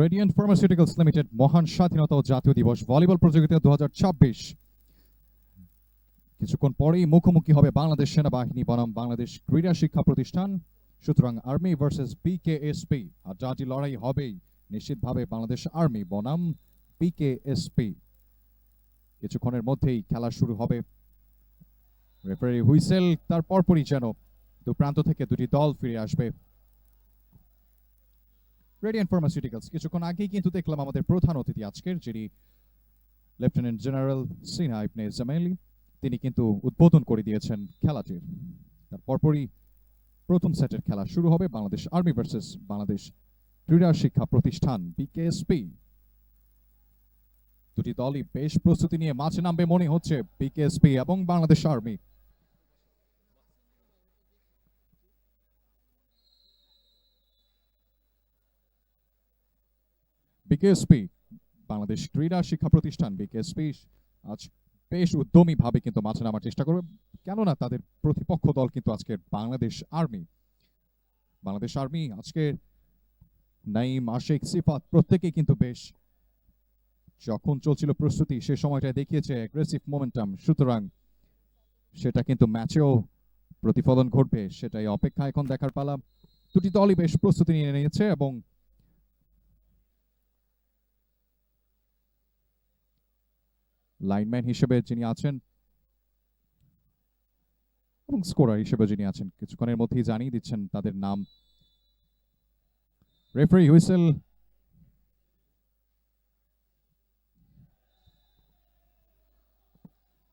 Radiant pharmaceuticals limited মহান স্বাধীনতা ও জাতীয় দিবস ভলিবল প্রতিযোগিতা 2026 কিছুক্ষণ পরেই মুখোমুখি হবে বাংলাদেশ সেনাবাহিনী বনাম বাংলাদেশ ক্রীড়া শিক্ষা প্রতিষ্ঠান। সুতরাং আর্মি ভার্সেস বিকেএসপি, আর জাতি লড়াই হবেই নিশ্চিতভাবে বাংলাদেশ আর্মি বনাম বিকেএসপি। কিছুক্ষণের মধ্যেই খেলা শুরু হবে। রেফারি হুইসেল, তার পরপরই যেন দু প্রান্ত থেকে দুটি দল ফিরে আসবে। রেডিয়েন্ট ফার্মাসিউটিক্যালস কিছুক্ষণ আগেই কিন্তু দেখলাম আমাদের প্রধান অতিথি আজকের, যিনি লেফটেন্যান্ট জেনারেল সিনহা ইবনে জামাইলি, তিনি কিন্তু উদ্বোধন করে দিয়েছেন খেলাটির। তার পরপরই প্রথম সেটের খেলা শুরু হবে বাংলাদেশ আর্মি ভার্সেস বাংলাদেশ ক্রীড়া শিক্ষা প্রতিষ্ঠান বিকেএসপি। দুটি দলই বেশ প্রস্তুতি নিয়ে মাঠে নামবে মনে হচ্ছে, বিকেএসপি এবং বাংলাদেশ আর্মি। বিকেএসপি বাংলাদেশ ক্রীড়া শিক্ষা প্রতিষ্ঠান বিকেএসপি আজ বেশ উদ্যমী ভাবে কিন্তু মাঠে নামার চেষ্টা করবে, কেননা তাদের প্রতিপক্ষ দল কিন্তু আজকের বাংলাদেশ আর্মি। বাংলাদেশ আর্মি আজকে নাইম, আশিক, সিফাত প্রত্যেকেই কিন্তু বেশ, যখন চলছিল প্রস্তুতি সে সময়টায় দেখিয়েছে অ্যাগ্রেসিভ মোমেন্টাম। সুতরাং সেটা কিন্তু ম্যাচেও প্রতিফলন ঘটবে, সেটাই অপেক্ষা এখন দেখার পালা। দুটি দলই বেশ প্রস্তুতি নিয়ে নিয়েছে এবং লাইনম্যান হিসেবে যিনি আছেন এবং স্কোরার হিসেবে যিনি আছেন কিছুক্ষণের মধ্যেই জানিয়ে দিচ্ছেন তাদের নাম। রেফারি হুইসেল,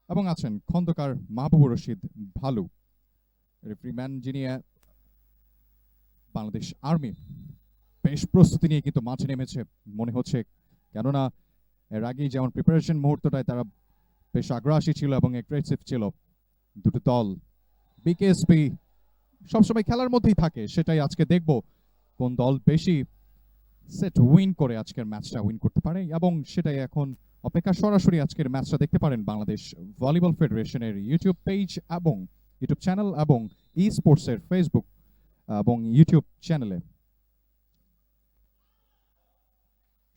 এবং আছেন খন্দকার মাহবুবুর রশিদ ভালু। রেফারিম্যান যিনি বাংলাদেশ আর্মি বেশ প্রস্তুতি নিয়ে কিন্তু মাঠে নেমেছে মনে হচ্ছে, কেননা এর আগেই যেমন প্রিপারেশন মুহূর্তটায় তারা বেশ আগ্রাসী ছিল এবং এগ্রেসিভ ছিল। দুটো দল, বিকেএসপি সবসময় খেলার মধ্যেই থাকে, সেটাই আজকে দেখব কোন দল বেশি সেট উইন করে আজকের ম্যাচটা উইন করতে পারে, এবং সেটাই এখন অপেক্ষা। সরাসরি আজকের ম্যাচটা দেখতে পারেন বাংলাদেশ ভলিবল ফেডারেশনের ইউটিউব পেজ এবং ইউটিউব চ্যানেল এবং ই স্পোর্টসের ফেসবুক এবং ইউটিউব চ্যানেলে।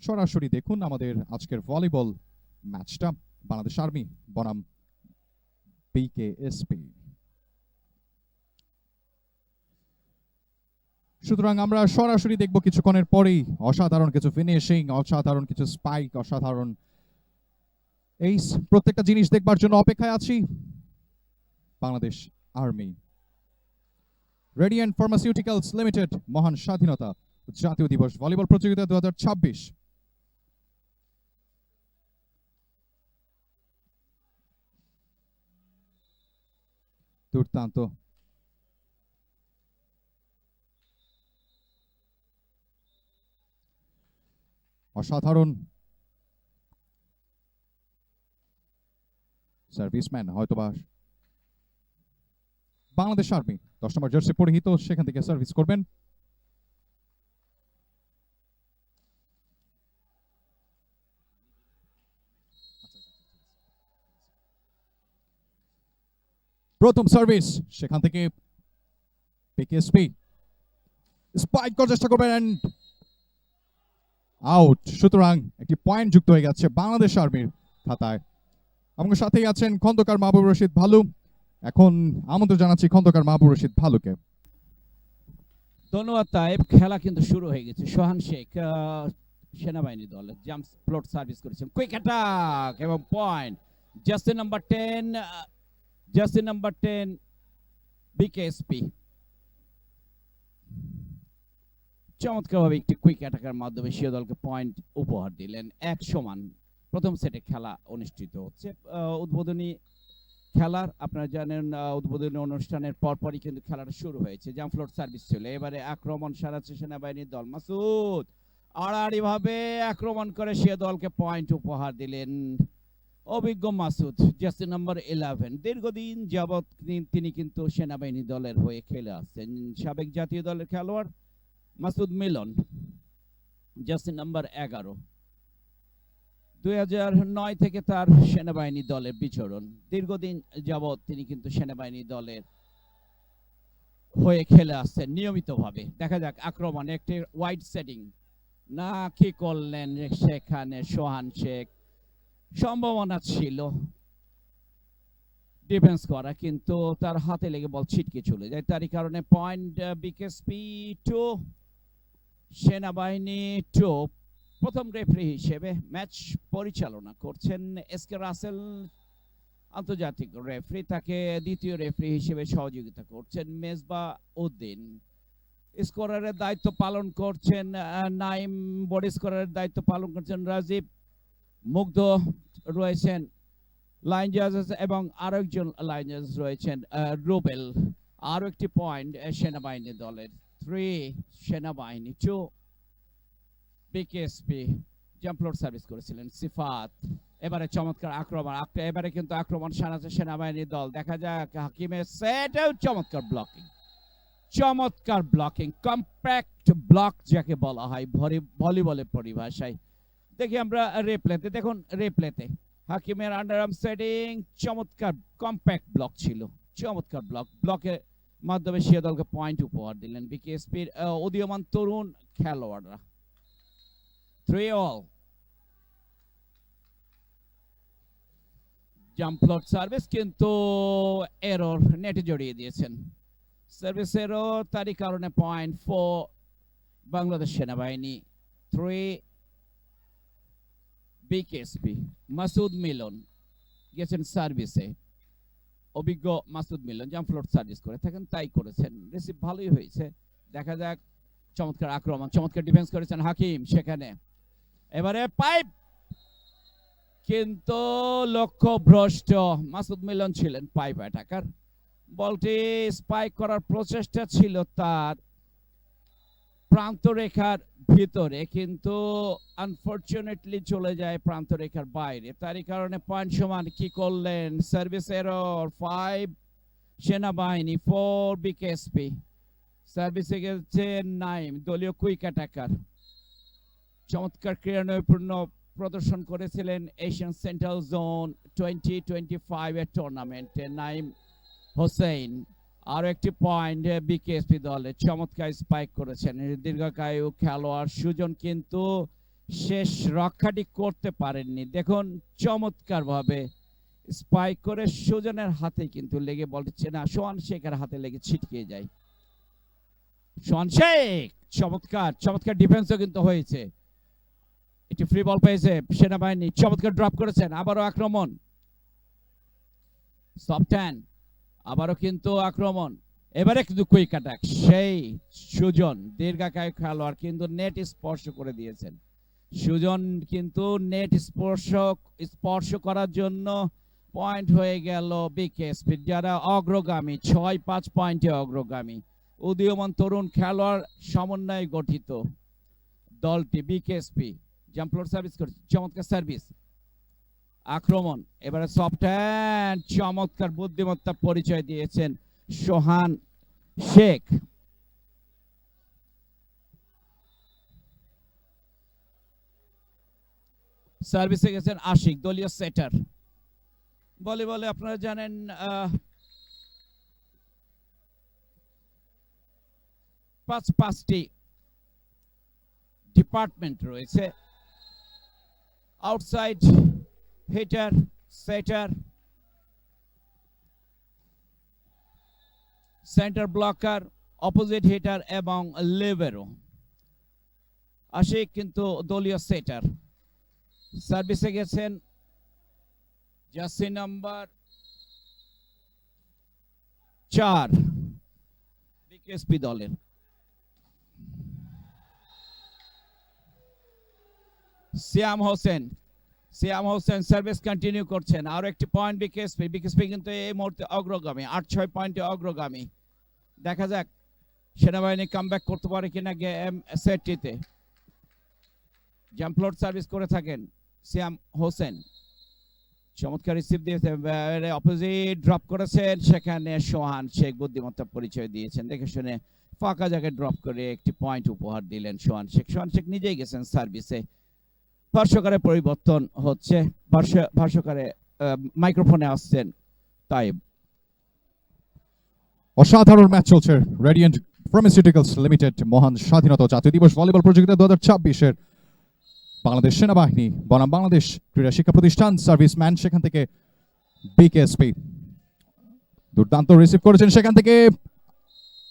সরাসরি দেখুন আমাদের আজকের ভলিবল ম্যাচটা, বাংলাদেশ আর্মি বনাম বিকেএসপি। সুতরাং আমরা সরাসরি দেখব কিছুক্ষণের পরেই অসাধারণ কিছু ফিনিশিং, অসাধারণ কিছু স্পাইক, অসাধারণ এই প্রত্যেকটা জিনিস দেখবার জন্য অপেক্ষায় আছি। Bangladesh army, radiant pharmaceuticals limited মহান স্বাধীনতা জাতীয় দিবস ভলিবল প্রতিযোগিতা 2026। দুর্দান্ত অসাধারণ সার্ভিসম্যান, হয়তোবা বাংলাদেশ আর্মি 10 নম্বর জার্সি পরিহিত সেখান থেকে সার্ভিস করবেন। প্রথম সার্ভিস সেখান থেকে বিকেএসপি স্পাইক করার চেষ্টা করবেন এন্ড আউট। সুতরাং একটি পয়েন্ট যুক্ত হয়ে গেছে বাংলাদেশ আর্মির খাতায়, এবং সাথেই আছেন খন্দকার মাহবুবুর রশিদ ভালু। এখন আমন্ত্রণ জানাচ্ছি খন্দকার মাহবুবুর রশিদ ভালুকে। ধন্যবাদ তাইব। খেলা কিন্তু শুরু হয়ে গেছে। সোহান শেখ সেনাবাহিনী দলের জাম্প ফ্লোট সার্ভিস করেছেন, কুইক অ্যাটাক এবং পয়েন্ট। জার্সি নাম্বার 10 বিকেএসপি চমৎকারভাবে একটি কুইক অ্যাটাকের মাধ্যমে সে দলকে পয়েন্ট উপহার দিলেন। 1 সমান প্রথম সেটে খেলা অনুষ্ঠিত হচ্ছে। উদ্বোধনী খেলার আপনারা জানেন উদ্বোধনী অনুষ্ঠানের পরপরই কিন্তু খেলাটা শুরু হয়েছে। জাম্প ফ্লোট সার্ভিস ছিল, এবারে আক্রমণ সারাচ্ছে সেনাবাহিনীর দল। মাসুদ আড়াআড়ি ভাবে আক্রমণ করে সে দলকে পয়েন্ট উপহার দিলেন অভিজ্ঞ মাসুদ, জার্সি নাম্বার 11। দীর্ঘদিন যাবৎ তিনি কিন্তু সেনাবাহিনী দলের হয়ে খেলে আসছেন। সাবেক জাতীয় দলের খেলোয়াড় মাসুদ মিলন, জার্সি নাম্বার 11। 2009 থেকে তার সেনাবাহিনী দলের বিচরণ। দীর্ঘদিন যাবৎ তিনি কিন্তু সেনাবাহিনী দলের হয়ে খেলে আসছেন নিয়মিতভাবে। দেখা যাক আক্রমণে একটি ওয়াইড সেটিং না, কি করলেন সেখানে সোহান শেখ? সম্ভাবনা ছিল ডিফেন্স করা, কিন্তু তার হাতে লেগে বল ছিটকে চলে যায়। তারই কারণে পয়েন্ট বিকেএসপি 2 সেনাবাহিনী 2। প্রথম রেফারি হিসেবে ম্যাচ পরিচালনা করছেন এসকে রাসেল, আন্তর্জাতিক রেফারি। তাকে দ্বিতীয় রেফারি হিসেবে সহযোগিতা করছেন মেজবা উদ্দিন। স্কোরারের দায়িত্ব পালন করছেন নাইম, বডি স্কোরারের দায়িত্ব পালন করছেন রাজীব, মুগ্ধ রয়েছেন লাইন জাজেস, এবং আরো একজন লাইন জাজেস রয়েছেন রুবেল। আরো একটি পয়েন্ট সেনাবাহিনী দলের 3 সেনাবাহিনী 2। বিকেএসপি জাম্পলোড সার্ভিস করেছিলেন সিফাত। এবারে চমৎকার আক্রমণ, এবারে কিন্তু আক্রমণ সানাচ্ছে সেনাবাহিনী দল। দেখা যাক হাকিমের সেট, চমৎকার ব্লকিং, চমৎকার ব্লকিং, কম্প্যাক্ট ব্লক যাকে বলা হয় ভলিবলের পরিভাষায়। দেখি আমরা রিপ্লেতে, দেখুন রিপ্লেতে হাকিমের আন্ডারআর্ম সেটিং, চমৎকার কম্প্যাক্ট ব্লক ছিল, চমৎকার ব্লকের মাধ্যমে সে দলকে পয়েন্ট উপহার দিলেন বিকেএসপির উদীয়মান তরুণ খেলোয়াড়রা। 3-all। জাম্পলোড সার্ভিস কিন্তু এরর, নেটে জড়িয়ে দিয়েছেন। সার্ভিস এরর, তারই কারণে পয়েন্ট 4 বাংলাদেশ সেনাবাহিনী 3 বিকেএসপি। মাসুদ মিলন গেছেন সার্ভিসে, অভিজ্ঞ মাসুদ মিলন জাম্পলোড সার্ভিস করে থাকেন, তাই করেছেন, রিসিভ ভালোই হয়েছে। দেখা যাক চমৎকার আক্রমণ, চমৎকার ডিফেন্স করেছেন হাকিম সেখানে। এবারে পাইপ, কিন্তু লক্ষ্য ভ্রষ্ট। মাসুদ মিলন ছিলেন পাইপ অ্যাটাকার, বলটি স্পাইক করার প্রচেষ্টা ছিল তার প্রান্তরেখার ভিতরে, কিন্তু আনফরচুনেটলি চলে যায় প্রান্তরেখার বাইরে। তারই কারণে পয়েন্ট সমান। কি করলেন? সার্ভিস এরর, 5 সেনাবাহিনী 4 বিকেএসপি। সার্ভিসে গেছে নাইম, দলীয় কুইক অ্যাটাকার। চমৎকার ক্রীড়া নৈপুণ্য প্রদর্শন করেছিলেন এশিয়ান সেন্ট্রাল জোন 2025 এর টুর্নামেন্টে নাইম হোসেন। আরো একটি পয়েন্ট বিকেএসপি দলে, চমৎকার স্পাইক করেছেন দীর্ঘকায়ু খেলোয়াড় সুজন, কিন্তু শেষ রক্ষাটি করতে পারেননি। দেখুন চমৎকার ভাবে স্পাইক করে সুজনের হাতে কিন্তু লেগে বলছে না, সোহান শেখের হাতে লেগে ছিটকে যায়। সোহান শেখ চমৎকার চমৎকার ডিফেন্সও কিন্তু হয়েছে। একটি ফ্রি বল পেয়েছে সেনাবাহিনী, চমৎকার ড্রপ করেছেন। আবারও আক্রমণ, সফট হ্যান্ড, আবারও কিন্তু আক্রমণ। এবারে কিন্তু কুইক অ্যাটাক, সেই সুজন দীর্ঘাকায় খেলোয়াড় কিন্তু নেট স্পর্শ করে দিয়েছেন। সুজন কিন্তু নেট স্পর্শ করার জন্য পয়েন্ট হয়ে গেল বিকেএসপি, যারা অগ্রগামী 6-5 পয়েন্টে অগ্রগামী। উদীয়মান তরুণ খেলোয়াড় সমন্বয়ে গঠিত দলটি বিকেএসপি। জাম্পলোড সার্ভিস করছে, চমৎকার সার্ভিস, আক্রমণ। এবারে সফট হ্যান্ড, চমৎকার বুদ্ধিমত্তা পরিচয় দিয়েছেন সোহান শেখ। সার্ভিসে গেছেন আশিক, দলীয় সেটার। ভলিবলে আপনারা জানেন পাঁচটি ডিপার্টমেন্ট রয়েছে: আউটসাইড হিটার, সেটার, সেন্টার ব্লকার, অপোজিট হিটার এবং লিবেরো। আশিক কিন্তু দলীয় সেটার। সার্ভিসে গেছেন জার্সি নাম্বার 4 বিকেএসপি দলের। সিয়াম হোসেন সার্ভিস কন্টিনিউ করছেন। আরো একটি পয়েন্ট বিকেএসপি কিন্তু এই মুহূর্তে অগ্রগামী, 8-6 পয়েন্টে অগ্রগামী। দেখা যাক সেনাবাহিনী কামব্যাক করতে পারে কিনা গেম সেটটিতে। জাম্পলোড সার্ভিস করে থাকেন সিয়াম হোসেন, চমৎকার রিসিভ দিয়েছে, অপোজিট ড্রপ করেছেন, সেখানে সোহান শেখ বুদ্ধিমত্তা পরিচয় দিয়েছেন, দেখে শুনে ফাঁকা জায়গায় ড্রপ করে একটি পয়েন্ট উপহার দিলেন সোহান শেখ নিজেই গেছেন সার্ভিসে। ভাষ্যকারের পরিবর্তন হচ্ছে, ভাষ্যকারে মাইক্রোফোনে আসছেন তাই। অসাধারণ ম্যাচ চলছে রেডিয়েন্ট ফার্মাসিউটিক্যালস লিমিটেড মহান স্বাধীনতা জাতীয় দিবস ভলিবল প্রতিযোগিতা 2026-এর বাংলাদেশ সেনাবাহিনী বনাম বাংলাদেশ ক্রীড়া শিক্ষা প্রতিষ্ঠান সার্ভিসম্যান, সেখান থেকে বিকেএসপি দুর্দান্ত রিসিভ করেছেন, সেখান থেকে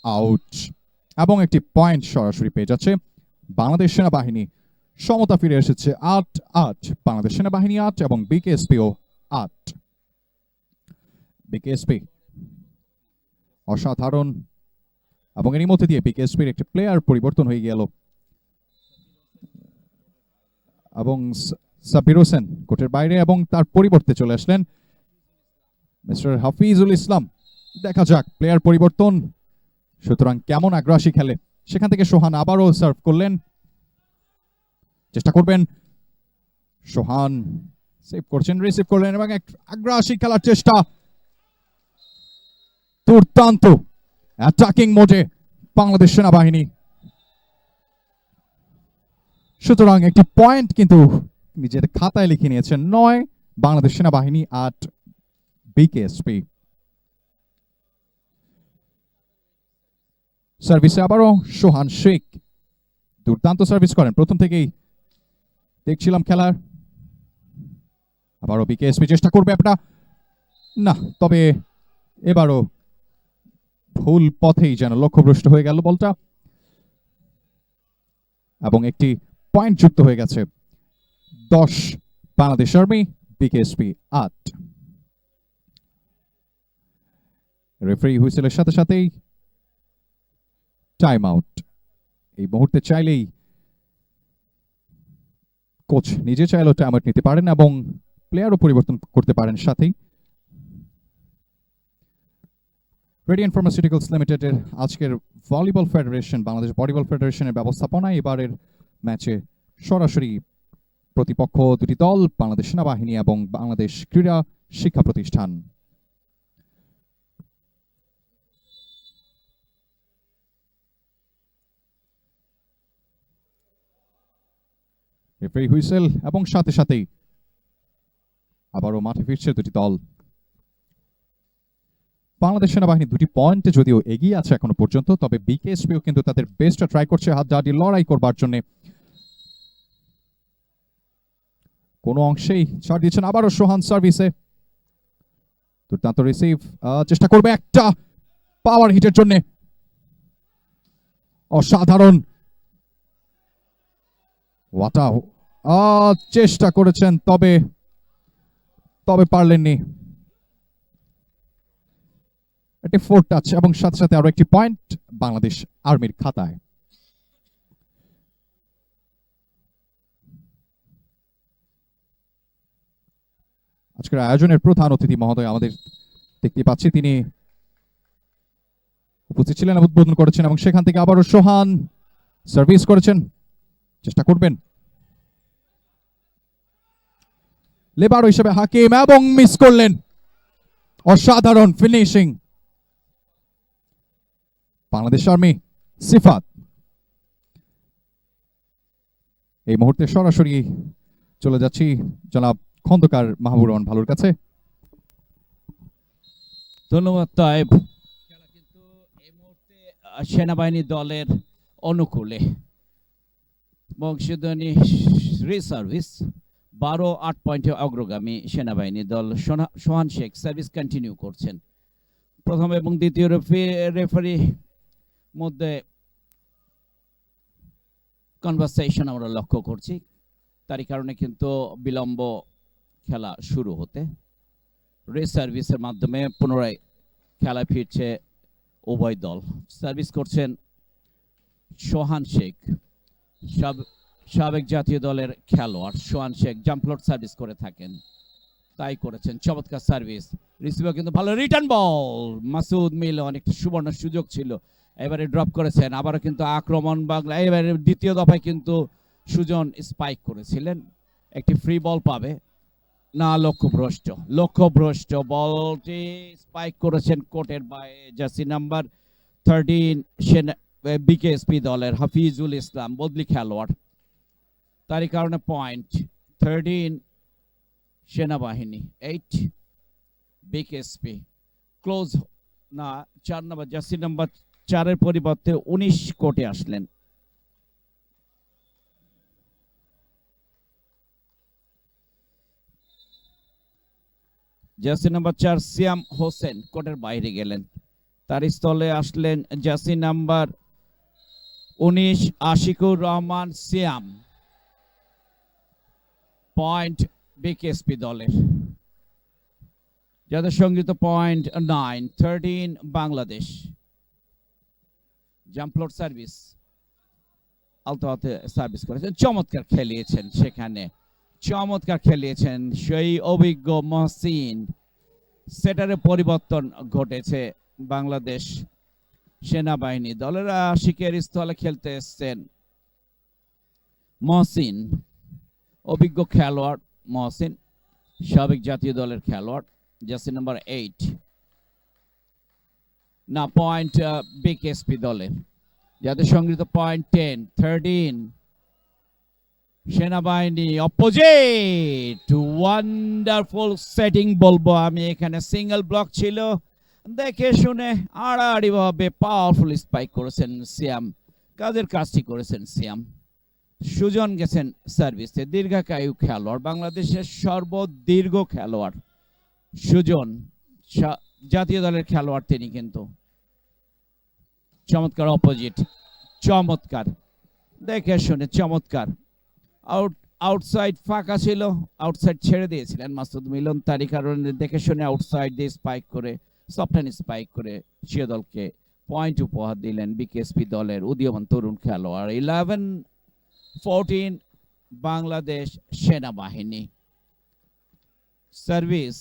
আউট এবং একটি পয়েন্ট সরাসরি পেয়ে যাচ্ছে বাংলাদেশ সেনাবাহিনী। সমতা ফিরে এসেছে 8-8, বাংলাদেশ সেনাবাহিনী 8 এবং বিকেএসপিও 8। বিকেএসপি অসাধারণ, এবং এর মধ্যে দিয়ে বিকেএসপির একটি প্লেয়ার পরিবর্তন হয়ে গেল এবং সাব্বির হোসেন কোর্টের বাইরে এবং তার পরিবর্তে চলে আসলেন মিস্টার হাফিজুল ইসলাম। দেখা যাক প্লেয়ার পরিবর্তন সুতরাং কেমন আগ্রাসী খেলে। সেখান থেকে সোহান আবারও সার্ভ করলেন, চেষ্টা করবেন সোহান, সেভ করছেন, রিসিভ করলেন এবং এক আগ্রাসী খেলার চেষ্টা, দুর্দান্ত অ্যাটাকিং মোডে বাংলাদেশ সেনাবাহিনী। সুতরাং একটি পয়েন্ট কিন্তু নিজের খাতায় লিখে নিয়েছেন, 9 বাংলাদেশ সেনাবাহিনী 8 বিকেএসপি। সার্ভিসে আবারও সোহান শেখ দুর্দান্ত সার্ভিস করেন, প্রথম থেকেই দেখছিলাম খেলার। আবারও বিকেএসপি চেষ্টা করবে একটা, না, তবে এবারও ভুল পথেই যেন লক্ষ্যভ্রষ্ট হয়ে গেল বলটা এবং একটি পয়েন্ট যুক্ত হয়ে গেছে। 10 বাংলাদেশ আর্মি, বিকেএসপি 8। রেফারি হুইসেলের সাথে সাথেই টাইম আউট। এই মুহূর্তে চাইলেই কোচ নিজে চাইলেও টাইম আউট নিতে পারেন এবং প্লেয়ারও পরিবর্তন করতে পারেন সাথেই। রেডিয়েন্ট ফার্মাসিউটিক্যালস লিমিটেডের আজকের ভলিবল ফেডারেশন, বাংলাদেশ ভলিবল ফেডারেশনের ব্যবস্থাপনায় এবারের ম্যাচে সরাসরি প্রতিপক্ষ দুটি দল, বাংলাদেশ সেনাবাহিনী এবং বাংলাদেশ ক্রীড়া শিক্ষা প্রতিষ্ঠান। রেফারি হুইসেল এবং সাথে সাথেই আবারও মাঠে ফিরছে দুটি দল। বাংলাদেশ সেনাবাহিনী 2টি পয়েন্টে যদিও এগিয়ে আছে এখনো পর্যন্ত, তবে বিকেএসপিও কিন্তু তাদের বেস্টটা ট্রাই করছে হাড্ডাহাড্ডি লড়াই করবার জন্য। কোনো অংশেই ছাড় দিচ্ছেন, আবারও সোহান সার্ভিসে দুর্দান্ত রিসিভ, চেষ্টা করবে একটা পাওয়ার হিটের জন্য, অসাধারণ ওয়াটা চেষ্টা করেছেন তবে পারলেননি। একটি 4 টাচ এবং সাথে সাথে আরো একটি পয়েন্ট বাংলাদেশ আর্মির খাতায়। আজকের আয়োজনের প্রধান অতিথি মহোদয় আমাদের দেখতে পাচ্ছি, তিনি উপস্থিত ছিলেন, উদ্বোধন করেছেন এবং সেখান থেকে আবারও সোহান সার্ভিস করেছেন, চেষ্টা করবেন লেবারো হিসেবে হাকিম এবং মিস করলেন। অসাধারণ ফিনিশিং বাংলাদেশ আর্মি সিফাত। এই মুহূর্তে সরাসরি চলে যাচ্ছি জনাব খন্দকার মাহবুব রহমান ভালুর কাছে। ধন্যবাদ তায়েব। খেলা কিন্তু এই মুহূর্তে সেনাবাহিনী দলের অনুকূলে। বংশীধ্বনি রিসার্ভিস 12-8 পয়েন্টে অগ্রগামী সেনাবাহিনী দল। সোহান শেখ সার্ভিস কন্টিনিউ করছেন। প্রথম এবং দ্বিতীয় রেফারি মধ্যে কনভারসেশন আমরা লক্ষ্য করছি, তারই কারণে কিন্তু বিলম্ব খেলা শুরু হতে। রিসার্ভিসের মাধ্যমে পুনরায় খেলা ফিরছে উভয় দল। সার্ভিস করছেন সোহান শেখ, সাবেক জাতীয় দলের খেলোয়াড়। সোহান শেখ জাম্পলোড সার্ভিস করে থাকেন, তাই করেছেন, চমৎকার সার্ভিস। রিসিভার কিন্তু ভালো, রিটার্ন বল মাসুদ মিলন, একটি সুবর্ণ সুযোগ ছিল, এবারে ড্রপ করেছেন। আবারও কিন্তু আক্রমণ বাংলা, এবারে দ্বিতীয় দফায় কিন্তু সুজন স্পাইক করেছিলেন, একটি ফ্রি বল পাবে না, লক্ষ্যভ্রষ্ট বলটি স্পাইক করেছেন কোর্টের বাইরে জার্সি নাম্বার 13 বিকেএসপি দলের হাফিজুল ইসলাম, বদলি খেলোয়াড়, তারই কারণে পয়েন্ট। 13 সেনাবাহিনী, 8 বিকেএসপি। ক্লোজ না, 4 নম্বর জার্সি নাম্বার 4-এর পরিবর্তে 19 কোর্টে আসলেন। জার্সি নাম্বার 4 সিয়াম হোসেন কোর্টের বাইরে গেলেন। তার স্থলে আসলেন জার্সি নাম্বার 19 আশিকুর রহমান সিয়াম। পয়েন্ট বিকেএসপি দলের, যাদের সংগৃহীত পয়েন্ট 9-13 বাংলাদেশ। জাম্পলোড সার্ভিস আলতো হাতে সার্ভিস করেছেন, চমৎকার খেলিয়েছেন, সেখানে চমৎকার খেলিয়েছেন সেই অভিজ্ঞ মহসিন। সেটারে পরিবর্তন ঘটেছে বাংলাদেশ সেনাবাহিনী দলের। আশিকের স্থলে খেলতে এসছেন মহসিন, অভিজ্ঞ খেলোয়াড় মহসিন, সাবেক জাতীয় দলের খেলোয়াড়, জার্সি নাম্বার 8। না, পয়েন্ট বিকেএসপি দলের, যাদের সংগৃহীত পয়েন্ট 10-13 সেনাবাহিনী। অপোজিট ওয়ান্ডারফুল সেটিং বলবো আমি, এখানে সিঙ্গেল ব্লক ছিল, দেখে শুনে আড়াআড়ি ভাবে পাওয়ারফুল স্পাইক করেছেন সিয়াম, কাজের কাজটি করেছেন সিয়াম। সুজন গেছেন সার্ভিসে, দীর্ঘাকায়ু খেলোয়াড়, বাংলাদেশের সর্বদীর্ঘ খেলোয়াড় সুজন, জাতীয় দলের খেলোয়াড় তিনি। কিন্তু চমৎকার অপোজিট, চমৎকার দেখে শুনে চমৎকার। আউটসাইড ফাঁকা ছিল, আউটসাইড ছেড়ে দিয়েছিলেন মাসুদ মিলন, তারই কারণে দেখে শুনে আউটসাইড দিয়ে স্পাইক করে, সফট হ্যান্ড স্পাইক করে সে দলকে পয়েন্ট উপহার দিলেন বিকেএসপি দলের উদীয়মান তরুণ খেলোয়াড়। 11-14 বাংলাদেশ সেনাবাহিনী। সার্ভিস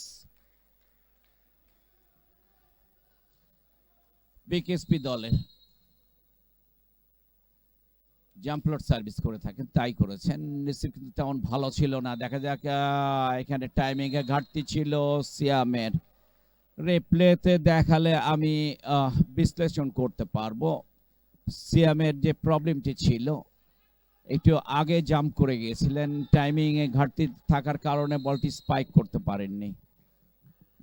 বিকেএসপি দলের, জাম্পলোড সার্ভিস করে থাকেন, তাই করেছেন। রিসিভ কিন্তু তেমন ভালো ছিল না, দেখা যাক এখানে টাইমিং এ ঘাটতি ছিল সিয়ামের। রিপ্লেতে দেখালে আমি বিশ্লেষণ করতে পারবো সিয়ামের যে প্রবলেমটি ছিল, একটু আগে জাম্প করে গিয়েছিলেন, টাইমিং এ ঘাটতি থাকার কারণে বলটি স্পাইক করতে পারেননি।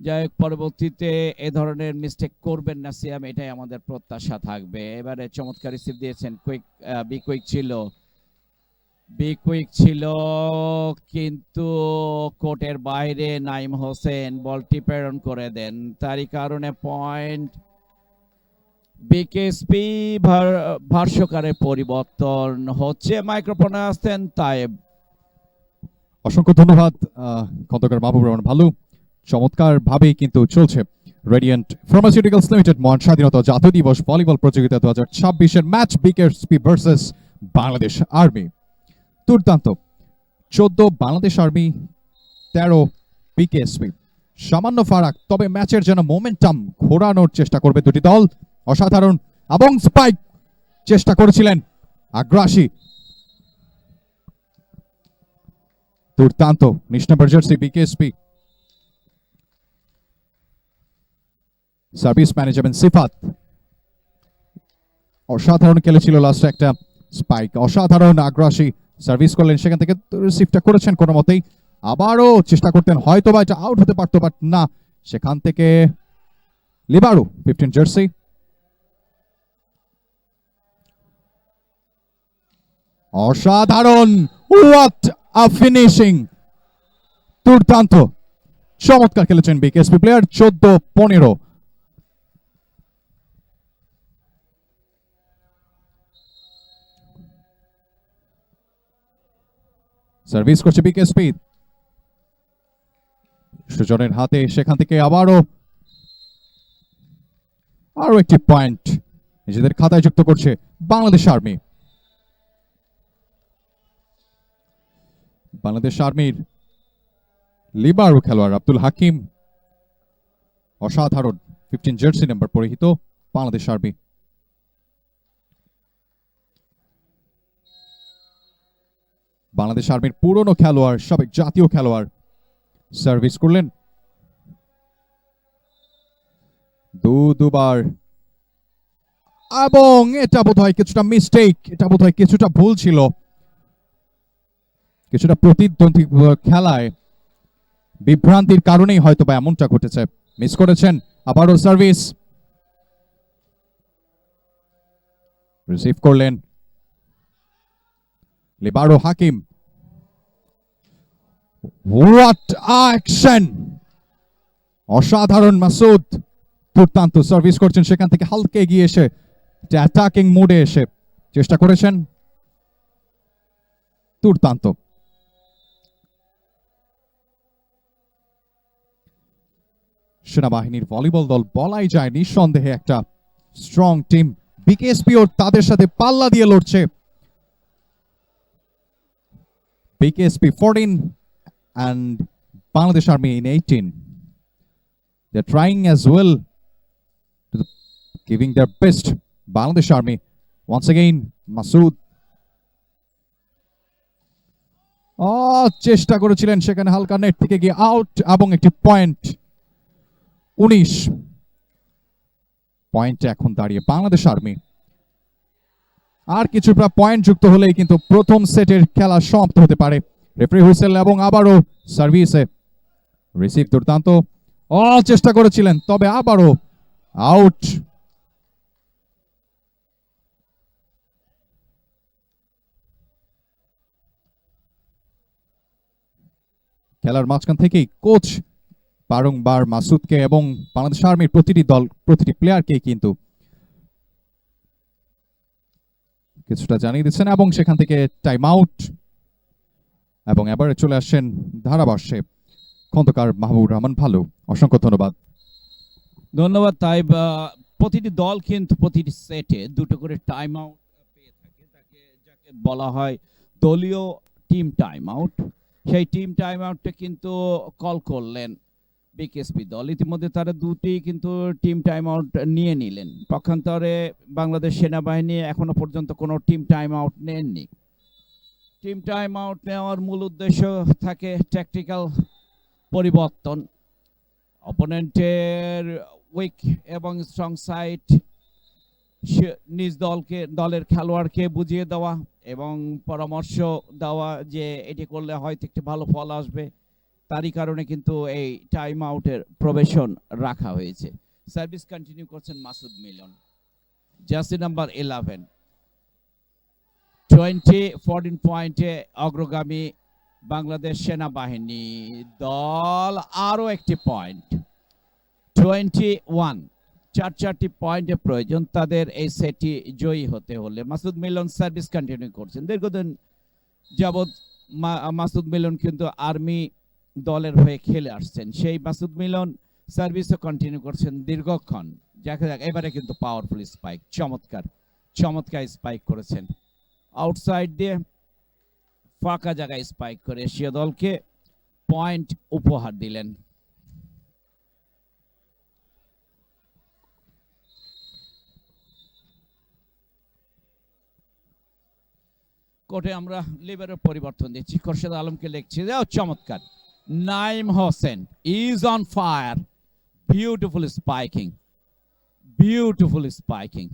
যাই হোক, পরবর্তীতে এ ধরনের মিস্টেক করবেন না সিয়াম, এটাই আমাদের প্রত্যাশা থাকবে। এবারে চমৎকার রিসিভ দিয়েছেন, বি কুইক ছিল কিন্তু কোর্টের বাইরে নাইম হোসেন বলটি প্রেরণ করে দেন, তারই কারণে পয়েন্ট বিকেএসপি। ভাষ্যকারের পরিবর্তন হচ্ছে, মাইক্রোফোনে আসতেন তায়েব। অসংখ্য ধন্যবাদ খন্দকার মাহবুব রহমান ভালু। চমৎকার ভাবেই কিন্তু চলছে রেডিয়েন্ট ফার্মাসিউটিক্যালস লিমিটেড মহান স্বাধীনতা জাতীয় দিবস ভলিবল প্রতিযোগিতা 2026-এর match BKSP versus Bangladesh army. দুর্দান্ত, 14 বাংলাদেশ আর্মি, 13 বিকেএসপি, সামান্য ফারাক, তবে ম্যাচের যেন মোমেন্টাম ঘোরানোর চেষ্টা করবে দুটি দল। অসাধারণ এবং স্পাইক চেষ্টা করেছিলেন আগ্রাসী, দুর্দান্ত 19 নম্বর জার্সি বিকেএসপি। সার্ভিস ম্যানেজমেন্ট সিফাত অসাধারণ খেলেছিল, লাস্টে একটা স্পাইক, অসাধারণ আগ্রাসী সার্ভিস করলেন, সেখান থেকে রিসিভটা করেছেন কোনো মতেই। আবারও চেষ্টা করতেন, হয়তো বা এটা আউট হতে পারতো, বাট না, সেখান থেকে লিবারো 15 জার্সি। অসাধারণ, হোয়াট আ ফিনিশিং, দুর্দান্ত, চমৎকার খেলেছেন বিকেএসপি প্লেয়ার। 14-15 সার্ভিস করছে বিকেএসপি, সুজনের হাতে, সেখান থেকে আরো একটি পয়েন্ট নিজেদের খাতায় যুক্ত করছে বাংলাদেশ আর্মি। বাংলাদেশ আর্মির লিবারো খেলোয়াড় আব্দুল হাকিম, অসাধারণ 15 জার্সি নাম্বার পরিহিত বাংলাদেশ আর্মি। বাংলাদেশ আর্মির পুরনো খেলোয়াড়, সাবেক জাতীয় খেলোয়াড় সার্ভিস করলেন দুবার, এবং এটা বোধহয় কিছুটা মিস্টেক, এটা বোধহয় কিছুটা ভুল ছিল, কিছুটা প্রতিদ্বন্দ্বী খেলায় বিভ্রান্তির কারণেই হয়তো বা এমনটা ঘটেছে। মিস করেছেন, আবারও সার্ভিস, রিসিভ করলেন লিবারো হাকিম। What action! অসাধারণ মাসুদ, দুর্দান্ত সার্ভিস করছেন, সেখান থেকে হালকা এগিয়ে এসে অ্যাটাকিং মোডে এসে চেষ্টা করেছেন, দুর্দান্ত। সেনাবাহিনীর ভলিবল দল বলাই যায় নিঃসন্দেহে একটা স্ট্রং টিম। বিকেএসপিও তাদের সাথে পাল্লা দিয়ে লড়ছে। BKSP 14 and Bangladesh Army in 18. They're trying as well, giving their best. Bangladesh Army once again, Masood চেষ্টা করেছিলেন, সেখানে হালকা নেট থেকে গিয়ে আউট এবং একটি পয়েন্ট। 19 পয়েন্টে এখন দাঁড়িয়ে বাংলাদেশ আর্মি। আর কিছুটা পয়েন্ট যুক্ত হলেই কিন্তু প্রথম সেটের খেলা সমাপ্ত হতে পারে। রেফারি হুইসেল এবং আবারও সার্ভিসে রিসিভ দুর্দান্ত চেষ্টা করেছিলেন, তবে আবারও আউট। খেলার মাঝখান থেকেই কোচ বারংবার মাসুদকে এবং বাংলাদেশ আর্মির প্রতিটি দল, প্রতিটি প্লেয়ারকে কিন্তু কিছুটা জানিয়ে দিচ্ছেন এবং সেখান থেকে টাইম আউট। এবং এবারে চলে আসছেন ধারাভাষ্যে খন্দকার মাহবুবুর রহমান ভালু। অসংখ্য ধন্যবাদ। ধন্যবাদ তাইব। প্রতিটি দল কিন্তু প্রতিটি সেটে দুটো করে টাইম আউট পেয়ে থাকে, যাকে বলা হয় দলীয় টিম টাইম আউট। সেই টিম টাইম আউটটা কিন্তু কল করলেন বিকেএসপি দল। ইতিমধ্যে তারা দুটি কিন্তু টিম টাইম আউট নিয়ে নিলেন। পক্ষান্তরে বাংলাদেশ সেনাবাহিনী এখনো পর্যন্ত কোনো টিম টাইম আউট নেননি। টিম টাইম আউট নেওয়ার মূল উদ্দেশ্য থাকে ট্যাকটিক্যাল পরিবর্তন, অপোনেন্টের উইক এবং স্ট্রং সাইড নিজ দলের খেলোয়াড়কে বুঝিয়ে দেওয়া এবং পরামর্শ দেওয়া যে এটি করলে হয়তো একটি ভালো ফল আসবে। তারই কারণে কিন্তু এই টাইম আউটের প্রবেশন রাখা হয়েছে। সার্ভিস কন্টিনিউ করছেন মাসুদ মিলন, জার্সি নাম্বার 11। 14 পয়েন্টে অগ্রগামী বাংলাদেশ সেনাবাহিনী দল। আরো একটি পয়েন্ট, 21। চারটি পয়েন্টের প্রয়োজন তাদের এই সেটটি জয়ী হতে হলে। মাসুদ মিলন সার্ভিস কন্টিনিউ করছেন। দীর্ঘদিন যাবৎ মাসুদ মিলন কিন্তু আর্মি দলের হয়ে খেলে আসছেন। সেই মাসুদ মিলন সার্ভিসও কন্টিনিউ করছেন দীর্ঘক্ষণ। দেখা যাক, এবারে কিন্তু পাওয়ারফুল স্পাইক, চমৎকার স্পাইক করেছেন। আউটসাইড দিয়ে ফাঁকা জায়গায় স্পাইক করে এশিয়া দলকে পয়েন্ট উপহার দিলেন। কোর্টে আমরা লিবারের পরিবর্তন দিচ্ছি, খোরশেদ আলমকে লিখছি। চমৎকার, Naim Hossain is on fire. Beautiful স্পাইকিং,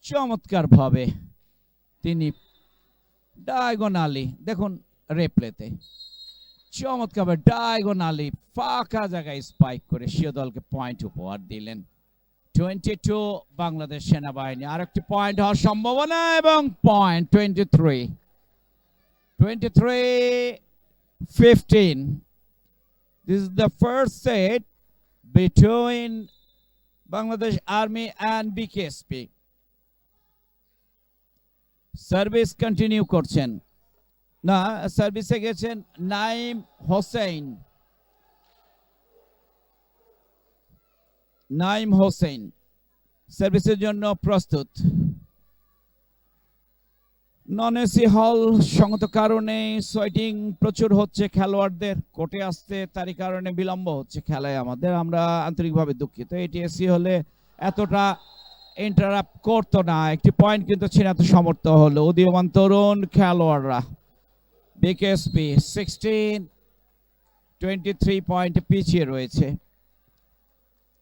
চমৎকার ভাবে তিনি ডায়াগোনালি, দেখুন রেপ্লেতে চমৎকার ভাবে ডায়াগোনালি ফাঁকা জায়গায় স্পাইক করে এশিয়া দলকে পয়েন্ট উপহার দিলেন। 22 বাংলাদেশ সেনাবাহিনী। আরেকটি পয়েন্ট হওয়ার সম্ভাবনা এবং point 23-15। This is the first set between Bangladesh Army and BKSP. Service continue করছেন, না সার্ভিসে গেছেন নাইম হোসেন সার্ভিসের জন্য প্রস্তুত। নন এসি হল সঙ্গত কারণে সোয়েটিং প্রচুর হচ্ছে খেলোয়াড়দের, কোর্টে আসতে, তারই কারণে বিলম্ব হচ্ছে খেলায় আমাদের। আমরা আন্তরিকভাবে দুঃখিত। এটি এসি হলে এতটা ইন্টারাপ্ট করতো না। একটি পয়েন্ট কিন্তু ছিনাতে সমর্থ হলো উদীয়মান তরুণ খেলোয়াড়রা। বিকেএসপি 16-23 পয়েন্টে পিছিয়ে রয়েছে।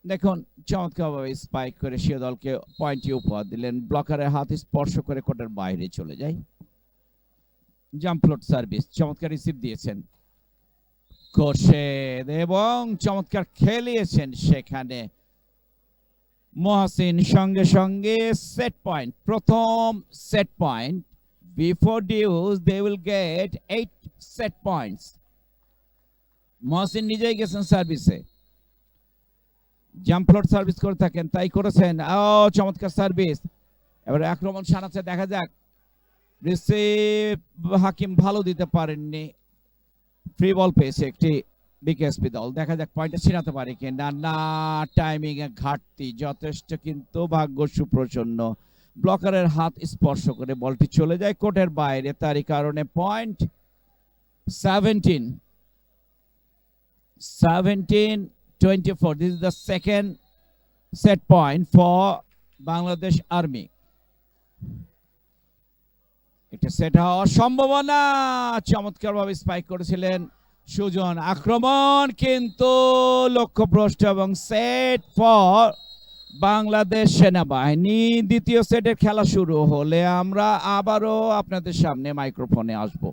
দেখুন চমৎকারভাবে স্পাইক করে এশিয়া দলকে পয়েন্টটি উপহার দিলেন। ব্লকারের হাত স্পর্শ করে কোর্টের বাইরে চলে যায়। জাম্পফ্লোট সার্ভিস, চমৎকার রিসিভ দিয়েছেন খোরশেদ এবং চমৎকার খেলিয়েছেন সেখানে মহসিন সঙ্গে সঙ্গে সেট পয়েন্ট, প্রথম set point. Before deuce they will get 8 set points. Mohsin নিজেই গেছেন সার্ভিসে, জাম্প ফ্লোট সার্ভিস করে থাকেন, তাই করেছেন। চমৎকার সার্ভিস। এবারে আক্রমণ শানাচ্ছে, দেখা যাক। রিসিভ হাকিম ভালো দিতে পারেননি, ফ্রি বল পেয়েছে একটি বিকেএসপি দল। দেখা যাক পয়েন্টে ছিনাতে পারে কিনা। না, টাইমিং এ ঘাটতি যথেষ্ট, কিন্তু ভাগ্য সুপ্রসন্ন। ব্লকারের হাত স্পর্শ করে বলটি চলে যায় কোর্টের বাইরে, তারই কারণে point 17-24। This is the second set point for Bangladesh Army. একটা সেট হওয়ার সম্ভাবনা, চমৎকারভাবে স্পাইক করেছিলেন সুজন। আক্রমণ কিন্তু লক্ষ্যভ্রষ্ট, এবং সেট ফর বাংলাদেশ সেনাবাহিনী। দ্বিতীয় সেটের খেলা শুরু হলে আমরা আবারও আপনাদের সামনে মাইক্রোফোনে আসব।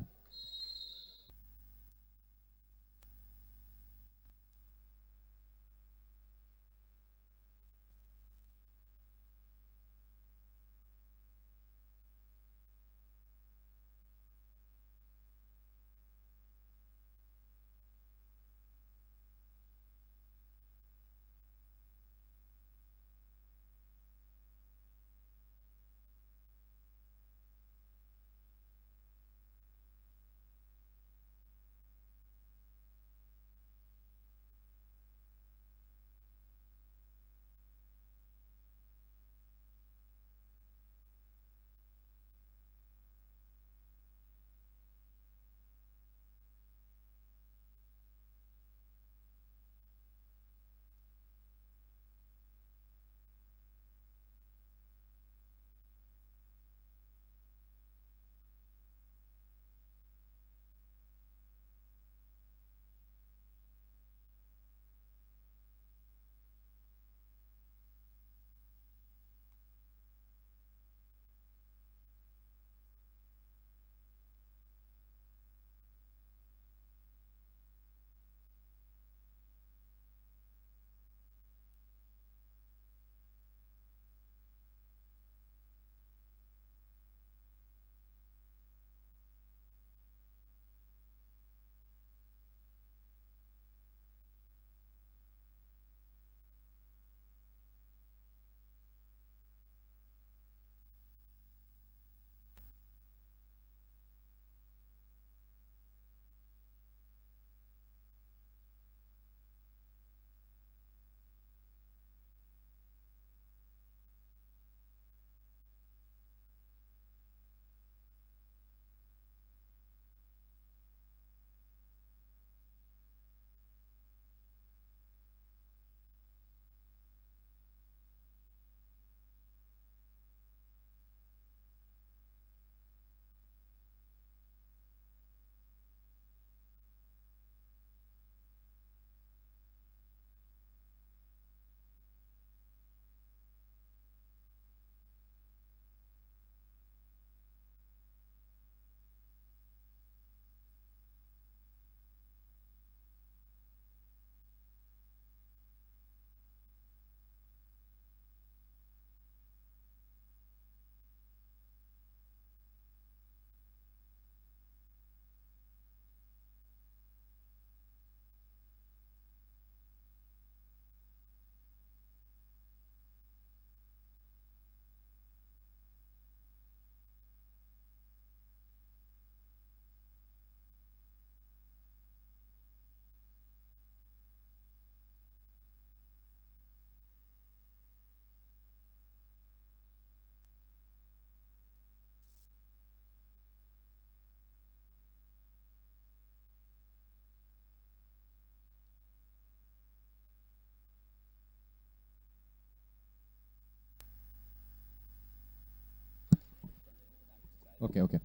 ওকে ওকে।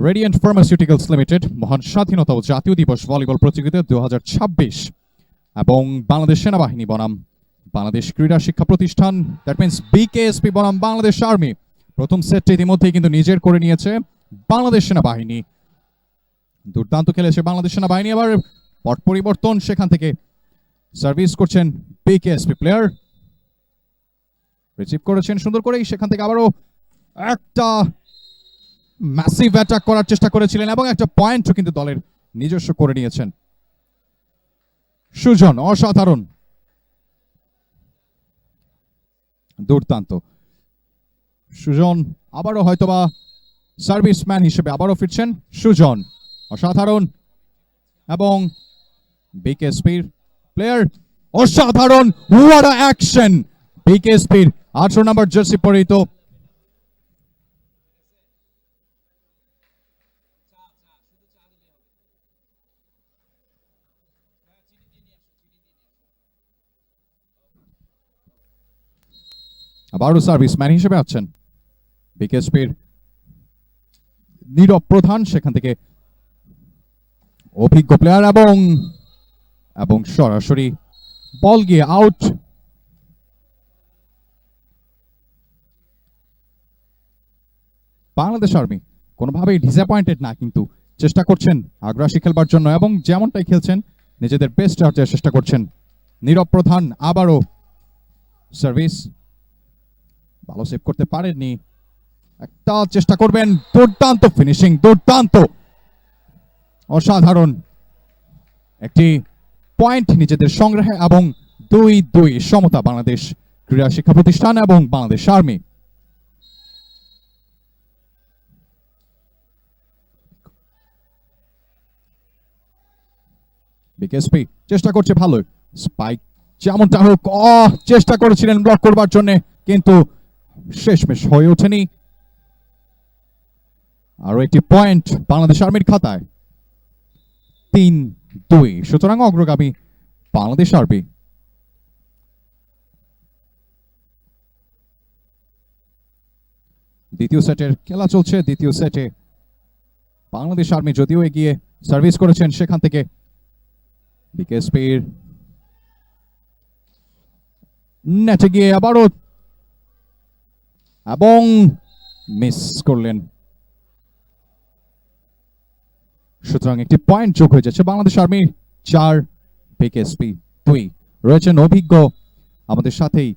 রেডিয়েন্ট ফার্মাসিউটিক্যালস লিমিটেড মহান স্বাধীনতা ও জাতীয় দিবস ভলিবল প্রতিযোগিতা 2026 এবং বাংলাদেশ সেনাবাহিনী বনাম বাংলাদেশ ক্রীড়া শিক্ষা প্রতিষ্ঠান, দ্যাট মিন্স বিকেএসপি বনাম বাংলাদেশ আর্মি। প্রথম সেটটি ইতিমধ্যেই কিন্তু নিজের করে নিয়েছে বাংলাদেশ সেনাবাহিনী। দুর্দান্ত খেলেছে বাংলাদেশ সেনাবাহিনী। আবার পট পরিবর্তন, সেখান থেকে সার্ভিস করছেন বিকেএসপি প্লেয়ার, রিসিভ করেছেন সুন্দর করেই, সেখান থেকে আবারও একটা ম্যাসিভ অ্যাটাক করার চেষ্টা করেছিলেন এবং একটা পয়েন্টও কিন্তু দলের নিজস্ব করে নিয়েছেন। সুজন অসাধারণ, দুর্দান্ত। সুজন আবারও হয়তোবা সার্ভিসম্যান হিসেবে আবারও ফিরছেন। সুজন অসাধারণ, এবং বিকেএসপির প্লেয়ার অসাধারণ, হোয়াট আ অ্যাকশন! বিকেএসপির 18 নম্বর জার্সি পরিহিত আবারও সার্ভিসম্যান হিসেবে আছেন বিকেএসপির নীরব প্রধান, সেখান থেকে অভিজ্ঞ প্লেয়ার এবং সরাসরি বল গিয়ে আউট। বাংলাদেশ আর্মি কোনোভাবেই ডিসঅ্যাপয়েন্টেড না, কিন্তু চেষ্টা করছেন আগ্রাসী খেলবার জন্য এবং যেমনটাই খেলছেন নিজেদের বেস্ট দেওয়ার চেষ্টা করছেন। নীরব প্রধান আবারও সার্ভিস, ভালো সেভ করতে পারেননি, একটা চেষ্টা করবেন, দুর্দান্ত ফিনিশিং, দুর্দান্ত, অসাধারণ একটি পয়েন্ট নিজেদের সংগ্রহে, এবং 2-2 সমতা বাংলাদেশ ক্রীড়া শিক্ষা প্রতিষ্ঠান এবং বাংলাদেশ আর্মি। বিকেএসপি চেষ্টা করছে ভালো, স্পাইক যেমনটা হোক চেষ্টা করেছিলেন ব্লক করবার জন্য, কিন্তু শেষমেশ হয়ে ওঠেনি। আরো একটি পয়েন্ট বাংলাদেশ আর্মির খাতায়, 3-2, সুতরাং অগ্রগামী বাংলাদেশ আর্মি। দ্বিতীয় সেটের খেলা চলছে। দ্বিতীয় সেটে বাংলাদেশ আর্মি যদিও এগিয়ে সার্ভিস করেছেন, সেখান থেকে বিকেএসপির নেটে গিয়ে আবারও এবং মিস করলেন, সুতরাং একটি পয়েন্ট যোগ হয়ে যাচ্ছে বাংলাদেশ আর্মির 4, বিকেএসপি 2। রয়েছেন অভিজ্ঞ আমাদের সাথেই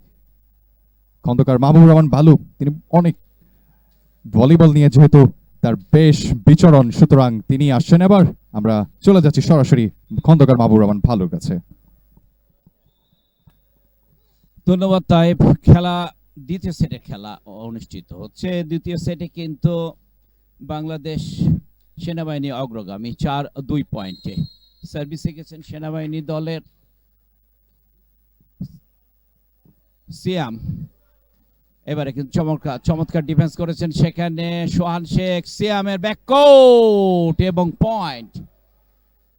খন্দকার মাহবুবুর রহমান ভালু, তিনি অনেক ভলিবল নিয়ে যেহেতু তার বেশ বিচরণ, সুতরাং তিনি আসছেন। এবার আমরা চলে যাচ্ছি সরাসরি খন্দকার মাহবুবুর রহমান ভালুর কাছে। ধন্যবাদ তাইব। খেলা দ্বিতীয় সেটে খেলা অনুষ্ঠিত হচ্ছে। দ্বিতীয় সেটে কিন্তু বাংলাদেশ সেনাবাহিনী অগ্রগামী 4-2 পয়েন্টে। সার্ভিসে গেছেন সেনাবাহিনী দলের সিয়াম, এবারে কিন্তু চমৎকার ডিফেন্স করেছেন, সেখানে সোহান শেখ, সিয়ামের ব্যাককোট এবং পয়েন্ট,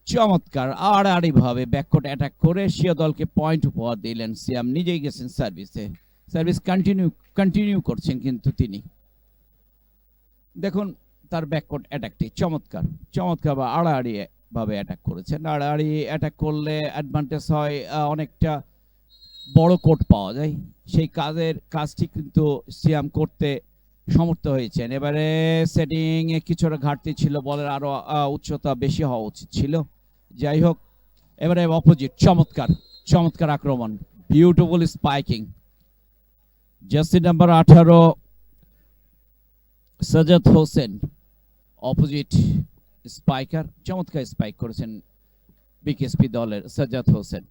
চমৎকার আড়াআড়ি ভাবে ব্যাককোট অ্যাটাক করে সিও দলকে পয়েন্ট উপহার দিলেন। সিয়াম নিজেই গেছেন সার্ভিসে, সার্ভিস কন্টিনিউ করছেন, কিন্তু তিনি দেখুন তার ব্যাককোট অ্যাটাকটি চমৎকার বা আড়াআড়ি ভাবে অ্যাটাক করেছেন। আড়াআড়ি অ্যাটাক করলে অ্যাডভান্টেজ হয়, অনেকটা বড় কোট পাওয়া যায়, সেই কাজটি কিন্তু সিয়াম করতে সমর্থ হয়েছেন। এবারে সেটিং এ কিছুটা ঘাটতি ছিল, বলের আরো উচ্চতা বেশি হওয়া উচিত ছিল। যাই হোক, এবারে অপোজিট চমৎকার আক্রমণ, beautiful স্পাইকিং। Jersey number 18 Sajjad Hossain opposite স্পাইকার, চমৎকার স্পাইক করেছেন বিকেএসপি দলের সাজাদ হোসেন।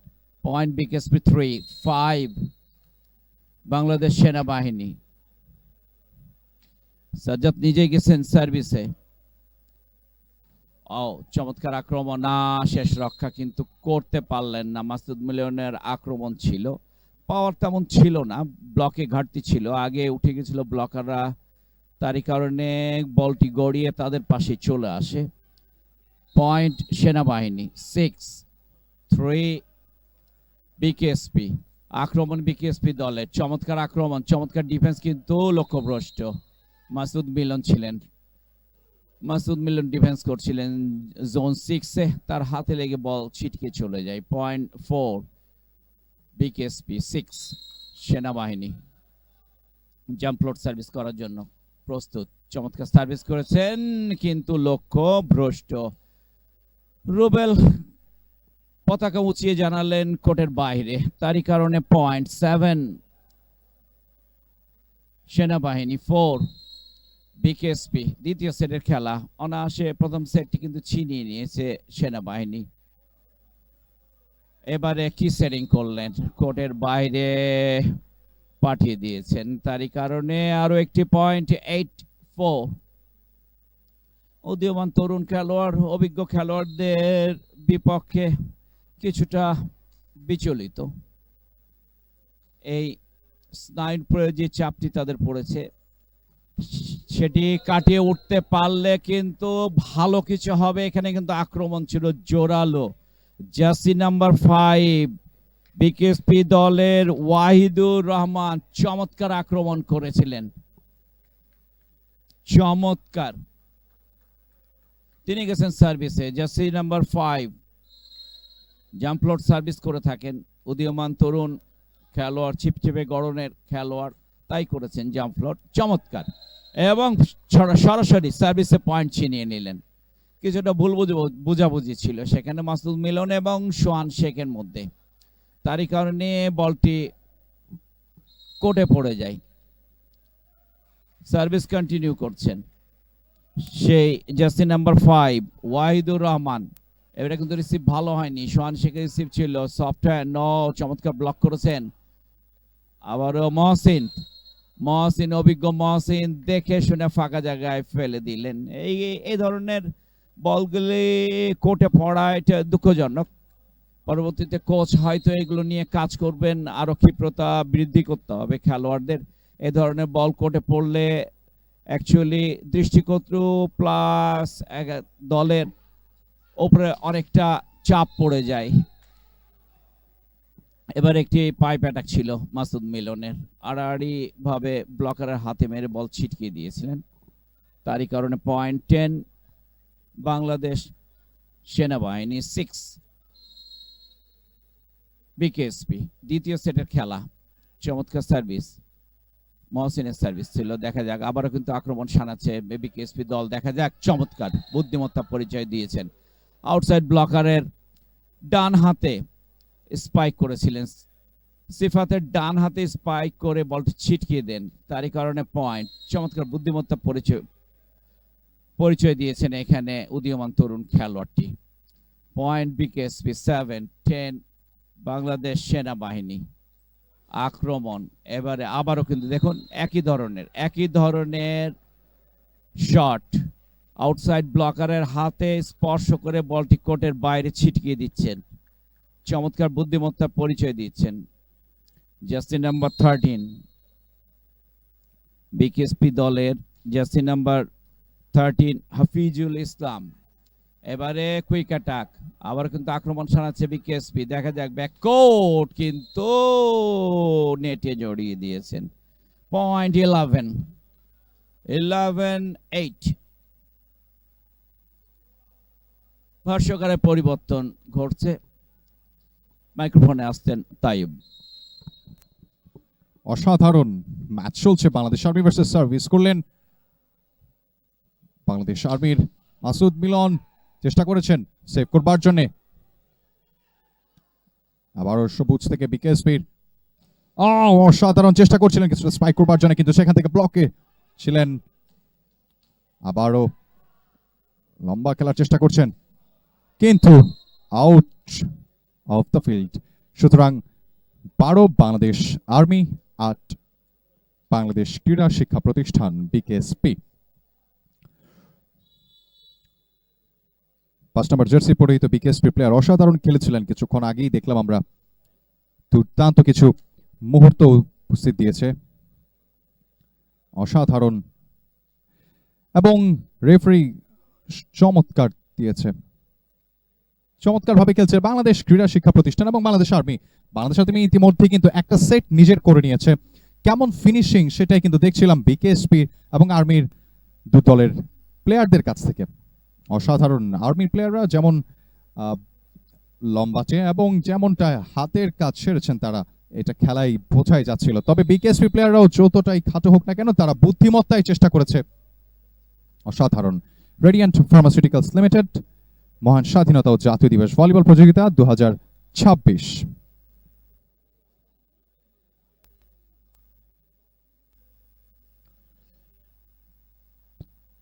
পয়েন্ট বিকেএসপি 3-5 বাংলাদেশ সেনাবাহিনী। সাজ্জাদ নিজেই গেছেন সার্ভিসে, চমৎকার আক্রমণ, না শেষ রক্ষা কিন্তু করতে পারলেন না। মাসুদ মিলনের আক্রমণ ছিল, পাওয়ার তেমন ছিল না, ব্লকে ঘাটতি ছিল, আগে উঠে গেছিল ব্লকাররা, তারই কারণে বলটি গড়িয়ে তাদের পাশে চলে আসে। পয়েন্ট সেনাবাহিনী 6-3 বিকেএসপি। আক্রমণ বিকেএসপি দলের, চমৎকার আক্রমণ, চমৎকার ডিফেন্স, কিন্তু লক্ষ্যভ্রষ্ট। মাসুদ মিলন ডিফেন্স করছিলেন জোন 6-এ, তার হাতে লেগে বল ছিটকে চলে যায়। পয়েন্ট 4 বিকেএসপি 6 সেনাবাহিনী। জাম্প ফ্লোট সার্ভিস করার জন্য প্রস্তুত, চমৎকার সার্ভিস করেছেন, কিন্তু লক্ষ্য ভ্রষ্ট। রুবেল পতাকা উঁচিয়ে জানালেন কোর্টের বাইরে, তারই কারণে পয়েন্ট 7 সেনাবাহিনী 4 বিকেএসপি। দ্বিতীয় সেটের খেলা অনায়াসে প্রথম সেটটি কিন্তু ছিনিয়ে নিয়েছে সেনাবাহিনী। এবারে কি সেটিং করলেন, কোর্টের বাইরে পাঠিয়ে দিয়েছেন, তারই কারণে আরো একটি পয়েন্ট 8-4। উদীয়মান তরুণ খেলোয়াড় অভিজ্ঞ খেলোয়াড়দের বিপক্ষে কিছুটা বিচলিত। এই স্নায়ুর উপরে যে চাপটি তাদের পড়েছে সেটি কাটিয়ে উঠতে পারলে কিন্তু ভালো কিছু হবে। এখানে কিন্তু আক্রমণ ছিল জোরালো। জার্সি নাম্বার 5 বিকেএসপি দলের ওয়াহিদুর রহমান চমৎকার আক্রমণ করেছিলেন, চমৎকার। তিনি গেছেন সার্ভিসে। জার্সি নাম্বার 5 জাম্পলট সার্ভিস করে থাকেন, উদীয়মান তরুণ খেলোয়াড়, চিপচিপে গড়নের খেলোয়াড়, তাই করেছেন জাম্পলট, চমৎকার। এবং সরাসরি সার্ভিসে পয়েন্ট ছিনিয়ে নিলেন। কিছুটা ভুল বুঝাবুঝি ছিল সেখানে মাসুদ মিলন এবং সোহান শেখের মধ্যে, তারই কারণে বলটি কোর্টে পড়ে যায়। সার্ভিস কন্টিনিউ করছেন সেই জার্সি নাম্বার 5 ওয়াহিদুর রহমান। এবারে কিন্তু রিসিভ ভালো হয়নি, সোহান শেখের রিসিভ ছিল সফটওয়্যার, চমৎকার ব্লক করেছেন। আবারও মহসিন অভিজ্ঞ মহসিন দেখে শুনে ফাঁকা জায়গায় ফেলে দিলেন। এই ধরনের বলগুলি কোর্টে পড়া এটা দুঃখজনক। পরবর্তীতে কোচ হয়তো এগুলো নিয়ে কাজ করবেন, আরো ক্ষিপ্রতা বৃদ্ধি করতে হবে খেলোয়াড়দের। এ ধরনের বল কোর্টে পড়লে অ্যাকচুয়ালি দৃষ্টিকটু প্লাস দলের উপরে অনেকটা চাপ পড়ে যায়। এবার একটি পাইপ অ্যাটাক ছিল মাসুদ মিলনের, আড়াআড়ি ভাবে ব্লকারের হাতে মেরে বল ছিটকিয়ে দিয়েছিলেন, তারই কারণে পয়েন্ট 10 বাংলাদেশ সেনাবাহিনী 6 বিকেএসপি। দ্বিতীয় সেটের খেলা, চমৎকার সার্ভিস, মহসিনের সার্ভিস ছিল। দেখা যাক, আবারও কিন্তু আক্রমণ শানাচ্ছে বিকেএসপি দল, দেখা যাক। চমৎকার বুদ্ধিমত্তা পরিচয় দিয়েছেন। আউটসাইড ব্লকারের ডান হাতে স্পাইক করেছিলেন, সিফাতের ডান হাতে স্পাইক করে বলটি ছিটকিয়ে দেন, তারই কারণে পয়েন্ট। চমৎকার বুদ্ধিমত্তা পরিচয় দিয়েছেন এখানে উদীয়মান তরুণ খেলোয়াড়টি। পয়েন্ট বিকেএসপি 7-10 বাংলাদেশ সেনাবাহিনী। আক্রমণ এবারে আবারও কিন্তু দেখুন একই ধরনের শট, আউটসাইড ব্লকারের হাতে স্পর্শ করে বলটি কোর্টের বাইরে ছিটকিয়ে দিচ্ছেন, চমৎকার বুদ্ধিমত্তার পরিচয় দিচ্ছেন জার্সি নাম্বার 13 বিকেএসপি দলের জার্সি নাম্বার 13 হাফিজুল ইসলাম। এবারে কুইক অ্যাটাক, আবার কিন্তু আক্রমণ শানাচ্ছে বিকেএসপি। দেখা যাক, ব্যাককোর্ট কিন্তু নেটে জড়িয়ে দিয়েছেন। পয়েন্ট 11-8। ভাষ্যকারের পরিবর্তন ঘটছে, মাইক্রোফোনে আসতেন তাইব। অসাধারণ ম্যাচ চলছে। বাংলাদেশ আর্মি ভার্সেস সার্ভিস করলেন বাংলাদেশ আর্মির মাসুদ মিলন, চেষ্টা করেছেন সেভ করবার জন্য। আবারও সবুজ থেকে বিকেএসপির অসাধারণ চেষ্টা করছিলেন কিছুটা স্পাইক করবার জন্য, কিন্তু সেখান থেকে ব্লকে ছিলেন। আবারও লম্বা খেলার চেষ্টা করছেন, কিন্তু আউট অফ দ্য ফিল্ড। সুতরাং 12 বাংলাদেশ আর্মি, 8 বাংলাদেশ ক্রীড়া শিক্ষা প্রতিষ্ঠান বিকেএসপি। 5 নম্বর জার্সি পরিহিত বিকেএসপি প্লেয়ার অসাধারণ খেলেছিলেন। কিছুক্ষণ আগেই দেখলাম আমরা, দুর্দান্ত কিছু মুহূর্ত উপস্থিত দিয়েছে, অসাধারণ। এবং রেফারি চমৎকার দিয়েছে, চমৎকার ভাবে খেলছে বাংলাদেশ ক্রীড়া শিক্ষা প্রতিষ্ঠান এবং বাংলাদেশ আর্মি। বাংলাদেশ আর্মি ইতিমধ্যে কিন্তু একটা সেট নিজের করে নিয়েছে। কেমন ফিনিশিং সেটাই কিন্তু দেখছিলাম বিকেএসপি এবং আর্মির দু দলের প্লেয়ারদের কাছ থেকে। অসাধারণ আর্মির প্লেয়াররা যেমন লম্বাচে এবং যেমনটা হাতের কাজ সেরেছেন তারা, এটা খেলাই বোঝাই যাচ্ছিল। তবে বিকেএসপি প্লেয়াররাও যতটাই খাটো হোক না কেন, তারা বুদ্ধিমত্তায় চেষ্টা করেছে। অসাধারণ। রেডিয়েন্ট ফার্মাসিউটিক্যালস লিমিটেড মহান স্বাধীনতা ও জাতীয় দিবস ভলিবল প্রতিযোগিতা 2026।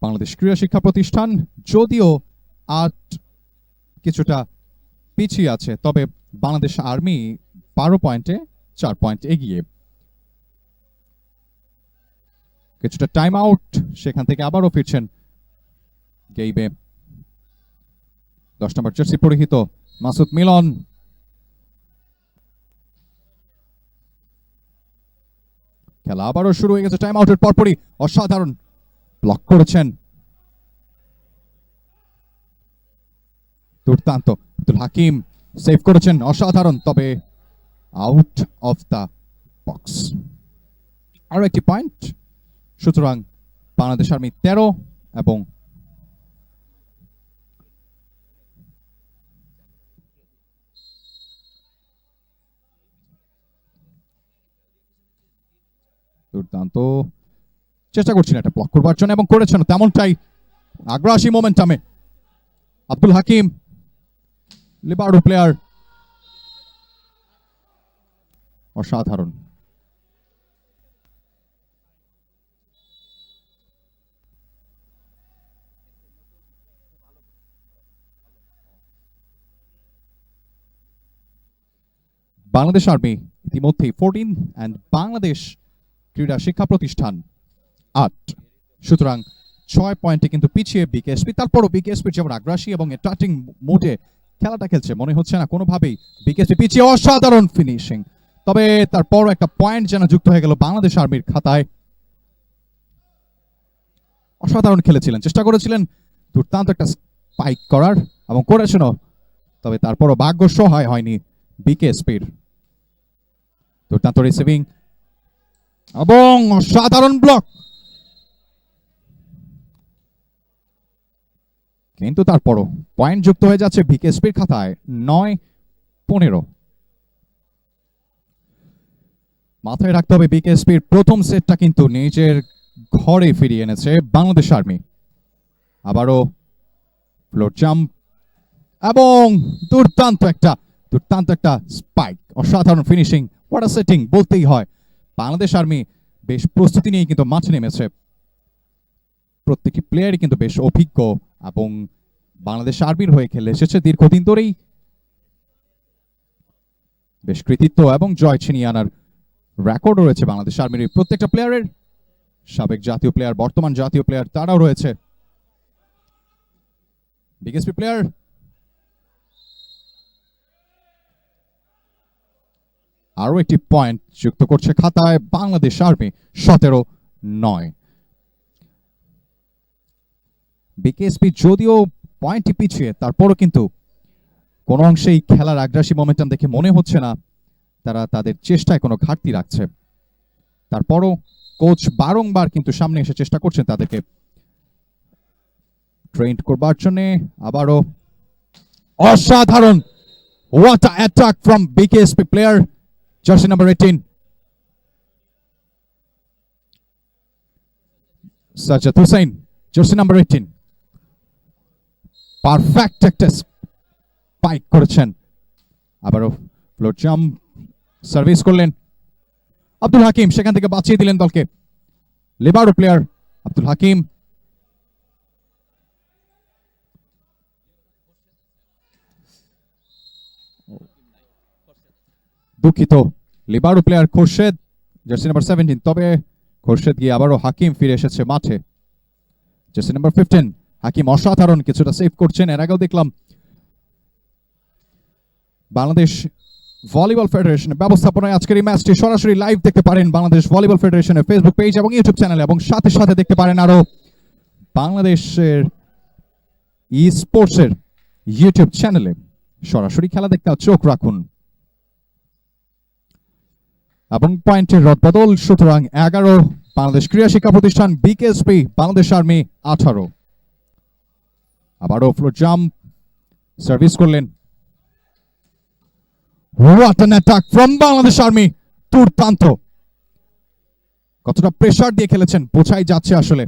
বাংলাদেশ ক্রীড়া শিক্ষা প্রতিষ্ঠান যদিও আট কিছুটা পিছিয়ে আছে, তবে বাংলাদেশ আর্মি 12 পয়েন্টে 4 পয়েন্ট এগিয়ে। কিছুটা টাইম আউট, সেখান থেকে আবারও ফিরছেন গেইবে। 10 নম্বর জার্সি পরিহিত মাসুদ মিলন। খেলা আবারও শুরু হয়ে গেছে টাইম আউটের পরপরই। অসাধারণ ব্লক করেছেন, দুর্দান্ত। আব্দুল হাকিম সেভ করেছেন, অসাধারণ, তবে আউট অফ দ্য বক্স। আরো একটি পয়েন্ট। সুতরাং বাংলাদেশ আর্মি 13 এবং দুর্দান্ত চেষ্টা করছেন একটা ব্লক করবার জন্য এবং করেছেন তেমনটাই। আগ্রাসী মোমেন্টামে আব্দুল হাকিম, লিবার্ডো প্লেয়ার, অসাধারণ। বাংলাদেশ আর্মি ইতিমধ্যেই 14 এন্ড বাংলাদেশ ক্রীড়া শিক্ষা প্রতিষ্ঠান 8। সুতরাং 6 পয়েন্টে কিন্তু পিছিয়ে বিকেএসপি। তারপরও বিকেএসপি যেমন আগ্রাসী এবং অ্যাটাকিং মোডে খেলাটা খেলছে, মনে হচ্ছে না কোনোভাবেই বিকেএসপি পিছিয়ে। অসাধারণ ফিনিশিং, তবে তারপরও একটা পয়েন্ট যেন যুক্ত হয়ে গেল বাংলাদেশ আর্মির খাতায়। অসাধারণ খেলেছিলেন, চেষ্টা করেছিলেন দুর্দান্ত একটা স্পাইক করার এবং করেছেন, তবে তারপরও ভাগ্য সহায় হয়নি বিকেএসপির। দুর্দান্ত রিসিভিং এবং অসাধারণ ব্লক, কিন্তু তারপরও পয়েন্ট যুক্ত হয়ে যাচ্ছে বিকেএসপির খাতায় 9-15। মাথায় রাখতে হবে বিকেএসপির প্রথম সেটটা কিন্তু নিজের ঘরে ফিরিয়ে এনেছে বাংলাদেশ আর্মি। আবারও ফ্লোর জাম্প এবং দুর্দান্ত একটা স্পাইক, অসাধারণ ফিনিশিং, হোয়াট আ সেটিং বলতেই হয়। বাংলাদেশ আর্মি বেশ প্রস্তুতি নিয়ে কিন্তু মাঠে নেমেছে। প্রত্যেকটি প্লেয়ারই কিন্তু বেশ অভিজ্ঞ এবং বাংলাদেশ আর্মির হয়ে খেলে এসেছে দীর্ঘদিন ধরেই। বেশ কৃতিত্ব এবং জয় ছিনিয়ে আনার রেকর্ড রয়েছে বাংলাদেশ আর্মির প্রত্যেকটা প্লেয়ারের। সাবেক জাতীয় প্লেয়ার, বর্তমান জাতীয় প্লেয়ার তারাও রয়েছে। বিকেএসপি প্লেয়ার আরো একটি পয়েন্ট যুক্ত করছে খাতায় বাংলাদেশ আর্মি 17-9। বিকেএসপি যদিও পয়েন্টটি পিছিয়ে, তারপরও কিন্তু কোন অংশেই খেলার আগ্রাসী মোমেন্টাম দেখে মনে হচ্ছে না তারা তাদের চেষ্টায় কোনো ঘাটতি রাখছে। তারপরও কোচ বারংবার কিন্তু সামনে এসে চেষ্টা করছেন তাদেরকে ট্রেন করবার জন্য। আবারও অসাধারণ, what a attack from BKSP player, jersey number 18 Sajjad Hussain, jersey number 18। Perfect একটা স্পাইক করেছেন, আবারও ফ্লোর জাম্প সার্ভিস করলেন আব্দুল হাকিম, সেখান থেকে বাঁচিয়ে দিলেন দলকে। লিবার্ডো প্লেয়ার আব্দুল হাকিম, দুঃখিত, লিবার্ডো প্লেয়ার খোরশেদ, জার্সি নাম্বার 17। তবে খোরশেদ গিয়ে আবারও হাকিম ফিরে এসেছে মাঠে, জার্সি নাম্বার 15। হাকিম অসাধারণ কিছুটা সেভ করছেন। এর আগেও দেখলাম বাংলাদেশ ভলিবল ফেডারেশনের ব্যবস্থাপনায় আজকের এই ম্যাচটি সরাসরি লাইভ দেখতে পারেন বাংলাদেশ ভলিবল ফেডারেশনের ফেসবুক পেজ এবং ইউটিউব চ্যানেলে, এবং সাথে সাথে দেখতে পারেন আরো বাংলাদেশের ই স্পোর্টসের ইউটিউব চ্যানেলে। সরাসরি খেলা দেখতে চোখ রাখুন। এবং পয়েন্টের রদবদল, সুতরাং 11 বাংলাদেশ ক্রীড়া শিক্ষা প্রতিষ্ঠান বিকেএসপি, বাংলাদেশ আর্মি 18। আবারও ফ্লোর জাম্প সার্ভিস করলেন। What an attack from Bangladesh army, দুর্দান্ত। কতটা প্রেসার দিয়ে খেলেছেন বোঝাই যাচ্ছে আসলে।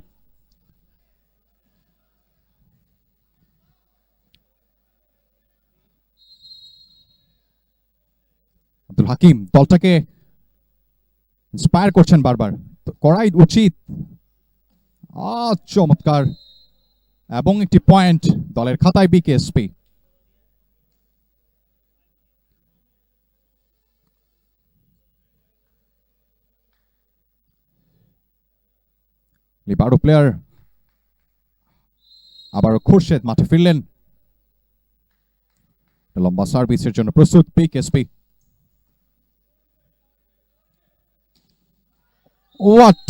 আব্দুল হাকিম দলটাকে ইন্সপায়ার করছেন বারবার, তো করাই উচিত। চমৎকার, এবং একটি পয়েন্ট দলের খাতায় বিকেএসপি। লিবারো প্লেয়ার আবারও খোরশেদ মাঠে ফিরলেন, লম্বা সার্ভিসের জন্য প্রস্তুত বিকেএসপি। হোয়াট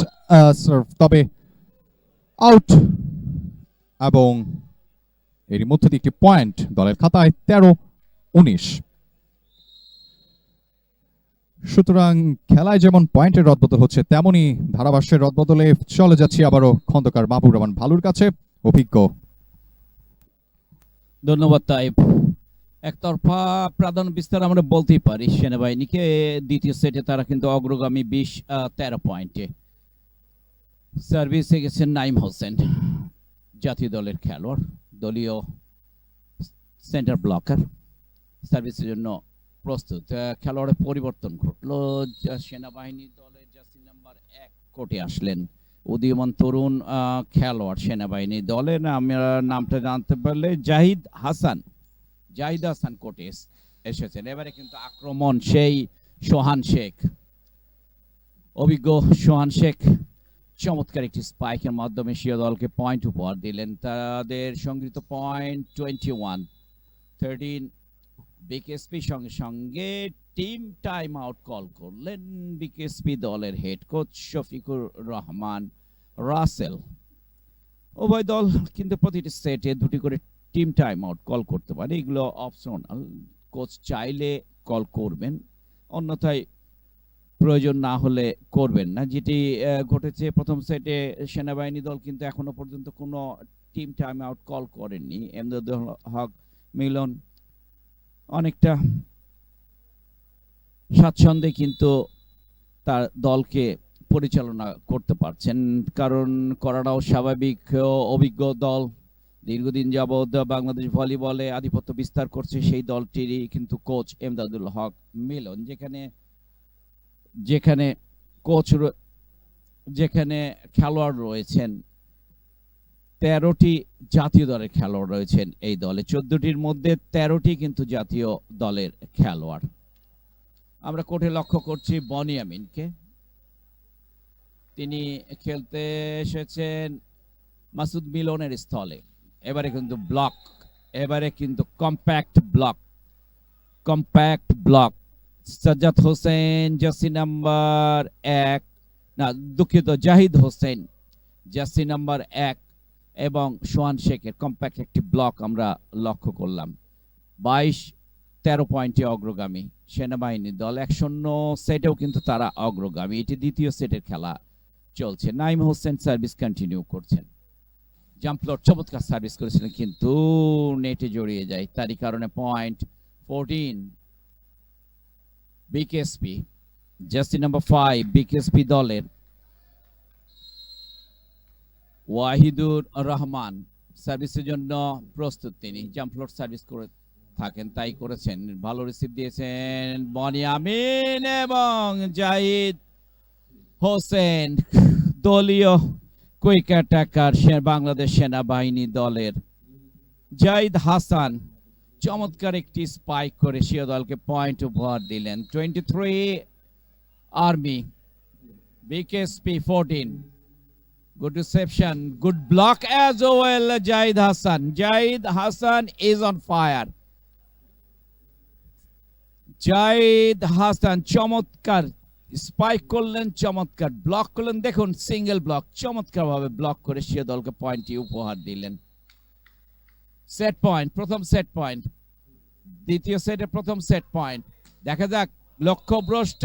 সার্ভ, তবে আউট, এবং এরই মধ্যে একটি পয়েন্ট দলের খাতায় 13-19। সুতরাং খেলায় যেমন পয়েন্টের রদবদল হচ্ছে, তেমনি ধারাভাষ্যের রদবদলে চলে যাচ্ছি আবারও খন্দকার মাহবুব রহমান ভালুর কাছে, অভিজ্ঞ। ধন্যবাদ তাইব। একতরফা প্রাধান্য বিস্তার আমরা বলতেই পারি সেনাবাহিনীকে। দ্বিতীয় সেটে তারা কিন্তু অগ্রগামী 20-13 পয়েন্টে। সার্ভিসে গেছেন নাইম হোসেন, জাতীয় দলের খেলোয়াড়, দলীয় সেন্টার ব্লকার। সার্ভিসের জন্য প্রস্তুত। খেলোয়াড়ের পরিবর্তন ঘটলো, সেনাবাহিনী দলের জার্সি নাম্বার 1 কোর্টে আসলেন উদীয়মান তরুণ খেলোয়াড় সেনাবাহিনী দলের। আমরা নামটা জানতে পারলে জাহিদ হাসান কোর্টে এসেছেন। এবারে কিন্তু আক্রমণ সেই সোহান শেখ, অভিজ্ঞ সোহান শেখ চমৎকার একটি স্পাইকের মাধ্যমে এশীয় দলকে পয়েন্ট উপহার দিলেন। তাদের সংগৃহীত পয়েন্ট 21-13। বিকেএসপি সঙ্গে সঙ্গে টিম টাইম আউট কল করলেন বিকেএসপি দলের হেড কোচ শফিকুর রহমান রাসেল। উভয় দল কিন্তু প্রতিটি সেটে 2টি করে টিম টাইম আউট কল করতে পারে, এগুলো অপশনাল। কোচ চাইলে কল করবেন, অন্যথায় প্রয়োজন না হলে করবেন না। যেটি ঘটেছে প্রথম সেটে, সেনাবাহিনী দল কিন্তু এখনো পর্যন্ত কোনো টিম টাইম আউট কল করেননি। এমদাদুল হক মিলন অনেকটা স্বাচ্ছন্দ্যে কিন্তু তার দলকে পরিচালনা করতে পারছেন, কারণ করাটাও স্বাভাবিক। অভিজ্ঞ দল, দীর্ঘদিন যাবৎ বাংলাদেশ ভলিবলে আধিপত্য বিস্তার করছে সেই দলটিরই কিন্তু কোচ এমদাদুল হক মিলন। যেখানে কোচ, যেখানে খেলোয়াড় রয়েছেন 13টি জাতীয় দলের খেলোয়াড় রয়েছেন এই দলে, 14টির মধ্যে 13টি কিন্তু জাতীয় দলের খেলোয়াড়। আমরা কোর্টে লক্ষ্য করছি বনিয়ামিনকে, তিনি খেলতে এসেছেন মাসুদ মিলনের স্থলে। এবারে কিন্তু compact block Sajjad Hossain jersey number 1, না দুঃখিত, জাহিদ হোসেন জার্সি নাম্বার 1 এবং সোহান শেখের কম্প্যাক্ট একটি ব্লক আমরা লক্ষ্য করলাম। 22-13 পয়েন্টে অগ্রগামী সেনাবাহিনী দল। 1-0 সেটেও কিন্তু তারা অগ্রগামী। এটি দ্বিতীয় সেটের খেলা চলছে। নাইম হোসেন সার্ভিস কন্টিনিউ করছেন। জাম্পলট চমৎকার সার্ভিস করেছিলেন, কিন্তু নেটে জড়িয়ে যায়, তারই কারণে point 14 BKSP. Jersey number 5 BKSP দলের ওয়াহিদুর রহমান সার্ভিসের জন্য প্রস্তুত। তিনি জাম্পলট সার্ভিস করে থাকেন, তাই করেছেন। ভালো রিসিভ দিয়েছেন বনিয়ামিন এবং জাহিদ হোসেন, দলীয় কুইক অ্যাটাকার বাংলাদেশ সেনাবাহিনী দলের। জাহিদ হাসান চমৎকার একটি স্পাইক করে এশীয় দলকে পয়েন্ট উপহার দিলেন। 23 army, BKSP 14। Good reception, good block as well. Jahid Hassan is on fire. Jahid Hassan চমৎকার স্পাইক করলেন, চমৎকার ব্লক করলেন। দেখুন সিঙ্গেল ব্লক, চমৎকার ভাবে ব্লক করে এশীয় দলকে পয়েন্টটি উপহার দিলেন। সেট পয়েন্ট, প্রথম সেট পয়েন্ট, দ্বিতীয় সেটে প্রথম সেট পয়েন্ট। দেখা যাক, লক্ষ্যভ্রষ্ট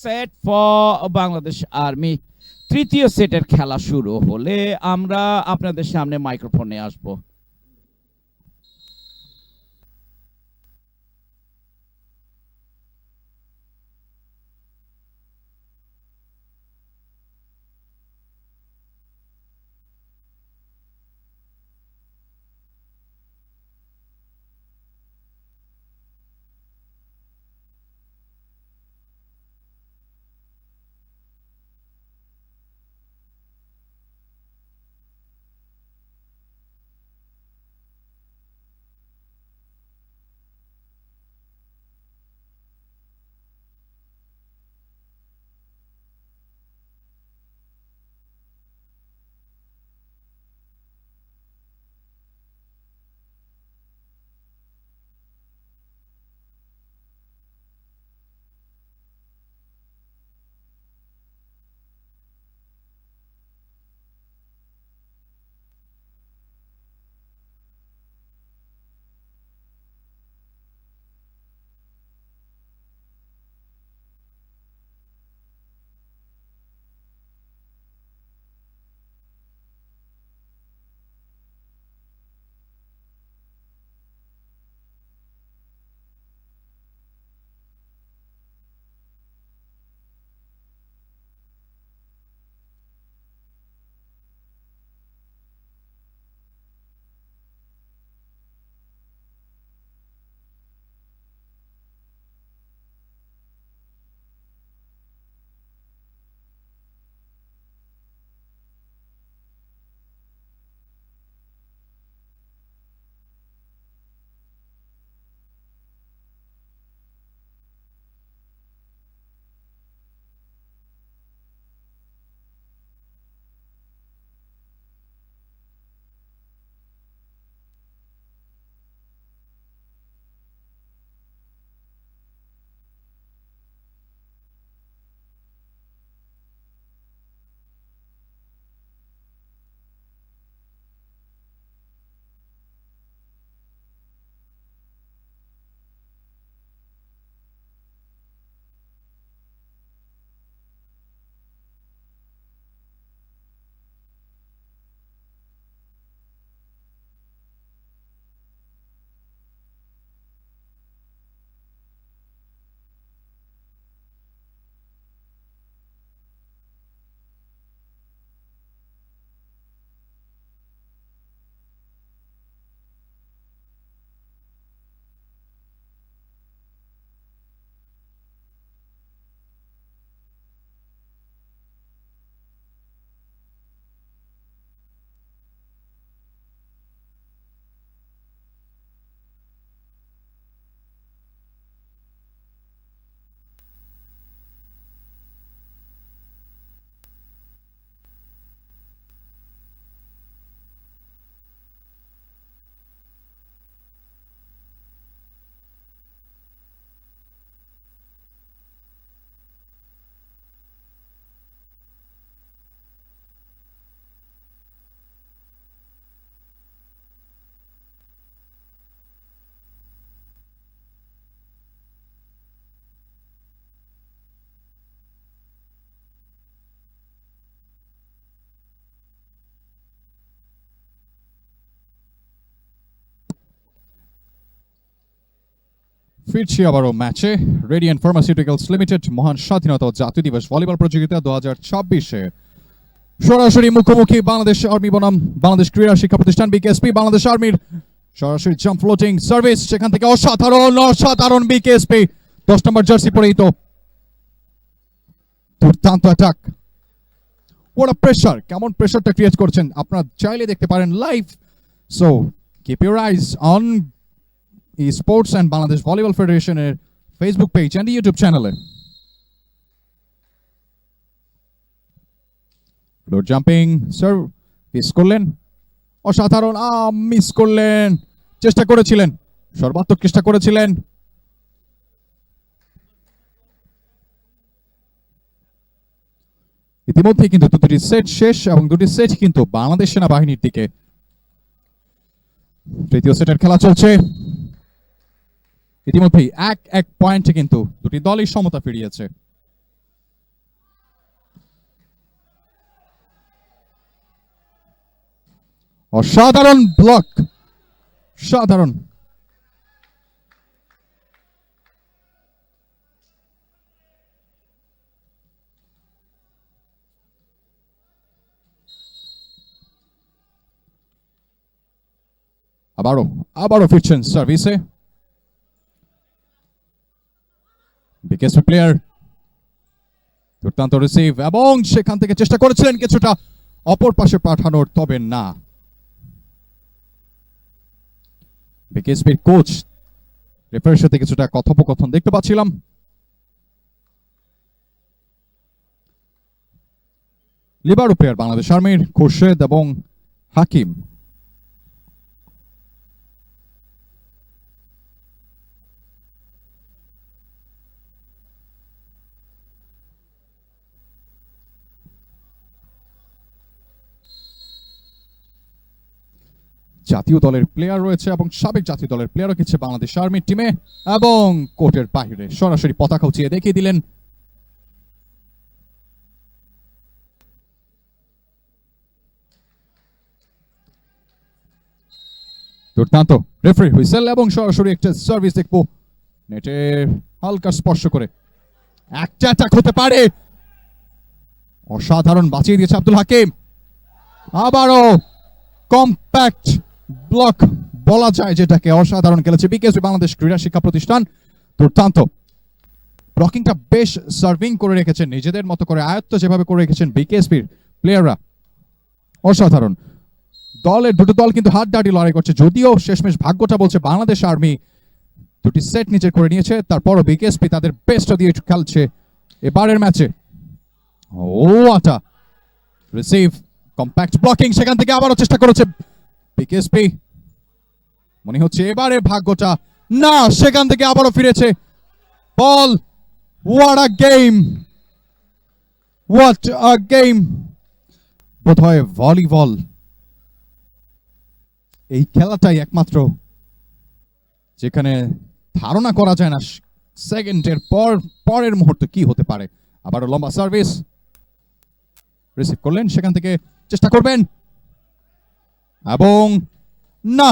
সেট ফর বাংলাদেশ আর্মি। তৃতীয় সেটের খেলা শুরু হলে আমরা আপনাদের সামনে মাইক্রোফোনে আসবো। ফিরছি আবারও ম্যাচে। রেডিয়েন্ট ফার্মাসিউটিক্যালস লিমিটেড মহান স্বাধীনতা ও জাতীয় দিবস ভলিবল প্রতিযোগিতা 2026-এ সরাসরি মুখোমুখি বাংলাদেশ আর্মি বনাম বাংলাদেশ ক্রীড়া শিক্ষা প্রতিষ্ঠান বিকেএসপি। বাংলাদেশ আর্মির সরাসরি জাম্প ফ্লোটিং সার্ভিস, সেখান থেকে অসাধারণ বিকেএসপি 10 নম্বর জার্সি পরেই তো দুর্দান্ত অ্যাটাক। ওরা প্রেসার, কেমন প্রেসারটা ক্রিয়েট করছেন আপনারা চাইলে দেখতে পারেন live. So keep your eyes on sports and Bangladesh volleyball ফেডারেশনের ফেসবুক পেজ অ্যান্ড ইউটিউব চ্যানেলে। ফ্লোর জাম্পিং স্যার মিস করলেন, অসাধারণ মিস করলেন, চেষ্টা করেছিলেন, সর্বাত্মক চেষ্টা করেছিলেন। ইতিমধ্যে কিন্তু দুটি সেট শেষ এবং দুটি সেট কিন্তু বাংলাদেশ সেনাবাহিনীর দিকে। তৃতীয় সেটের খেলা চলছে, ইতিমধ্যেই 1-1 পয়েন্টে কিন্তু দুটি দলই সমতা ফিরিয়েছে। অসাধারণ ব্লক, সাধারণ। আবারও ফিরছেন সার্ভিসে বিকেএসপি প্লেয়ার। দুর্দান্ত রিসিভ এবং সেখান থেকে চেষ্টা করেছিলেন কিছুটা অপর পাশে পাঠানোর, তবে না। বিকেএসপির কোচ রেফারির সাথে কিছুটা কথোপকথন দেখতে পাচ্ছিলাম। লিবারো প্লেয়ার বাংলাদেশ আর্মির খোরশেদ এবং হাকিম। জাতীয় দলের প্লেয়ার রয়েছে এবং সাবেক জাতীয় দলের প্লেয়ারও কিছু বাংলাদেশ আর্মির টিমে, এবং কোর্টের বাইরে সরাসরি পতাকা উঁচিয়ে দেখিয়ে দিলেন। দুর্দান্ত রেফারি হুইসেল এবং সরাসরি একটা সার্ভিস দেখবো নেটের হালকা স্পর্শ করে। একটা অ্যাটাক হতে পারে, অসাধারণ বাঁচিয়ে দিয়েছে আব্দুল হাকিম। আবারও কম্প্যাক্ট ব্লক বলা যায় যেটাকে, অসাধারণ খেলেছে বিকেএসপি বাংলাদেশ ক্রীড়া শিক্ষা প্রতিষ্ঠান। দুর্দান্ত ব্লকিংটা বেশ সার্ভিং করে রেখেছেন, নিজেদের মতো করে আয়ত্ত যেভাবে করে রেখেছেন বিকেএসপির প্লেয়াররা, অসাধারণ। দুটো দল কিন্তু হাড্ডাহাড্ডি লড়াই করছে, যদিও শেষমেশ ভাগ্যটা বলছে বাংলাদেশ আর্মি দুটি সেট নিজের করে নিয়েছে, তারপরও বিকেএসপি তাদের বেস্ট দিয়ে খেলছে এবারের ম্যাচে। আটা রিসিভ, কম্প্যাক্ট ব্লকিং, সেখান থেকে আবারও চেষ্টা করেছে বিকেএসপি। মনে হচ্ছে এবারে ভাগ্যটা না, সেখান থেকে আবারও ফিরেছে ball. What a game, what a game. বোধহয় ভলিবল এই খেলাটাই একমাত্র যেখানে ধারণা করা যায় না সেকেন্ডের পরের মুহূর্তে কি হতে পারে। আবারও লম্বা সার্ভিস, রিসিভ করলেন, সেখান থেকে চেষ্টা করবেন এবং না,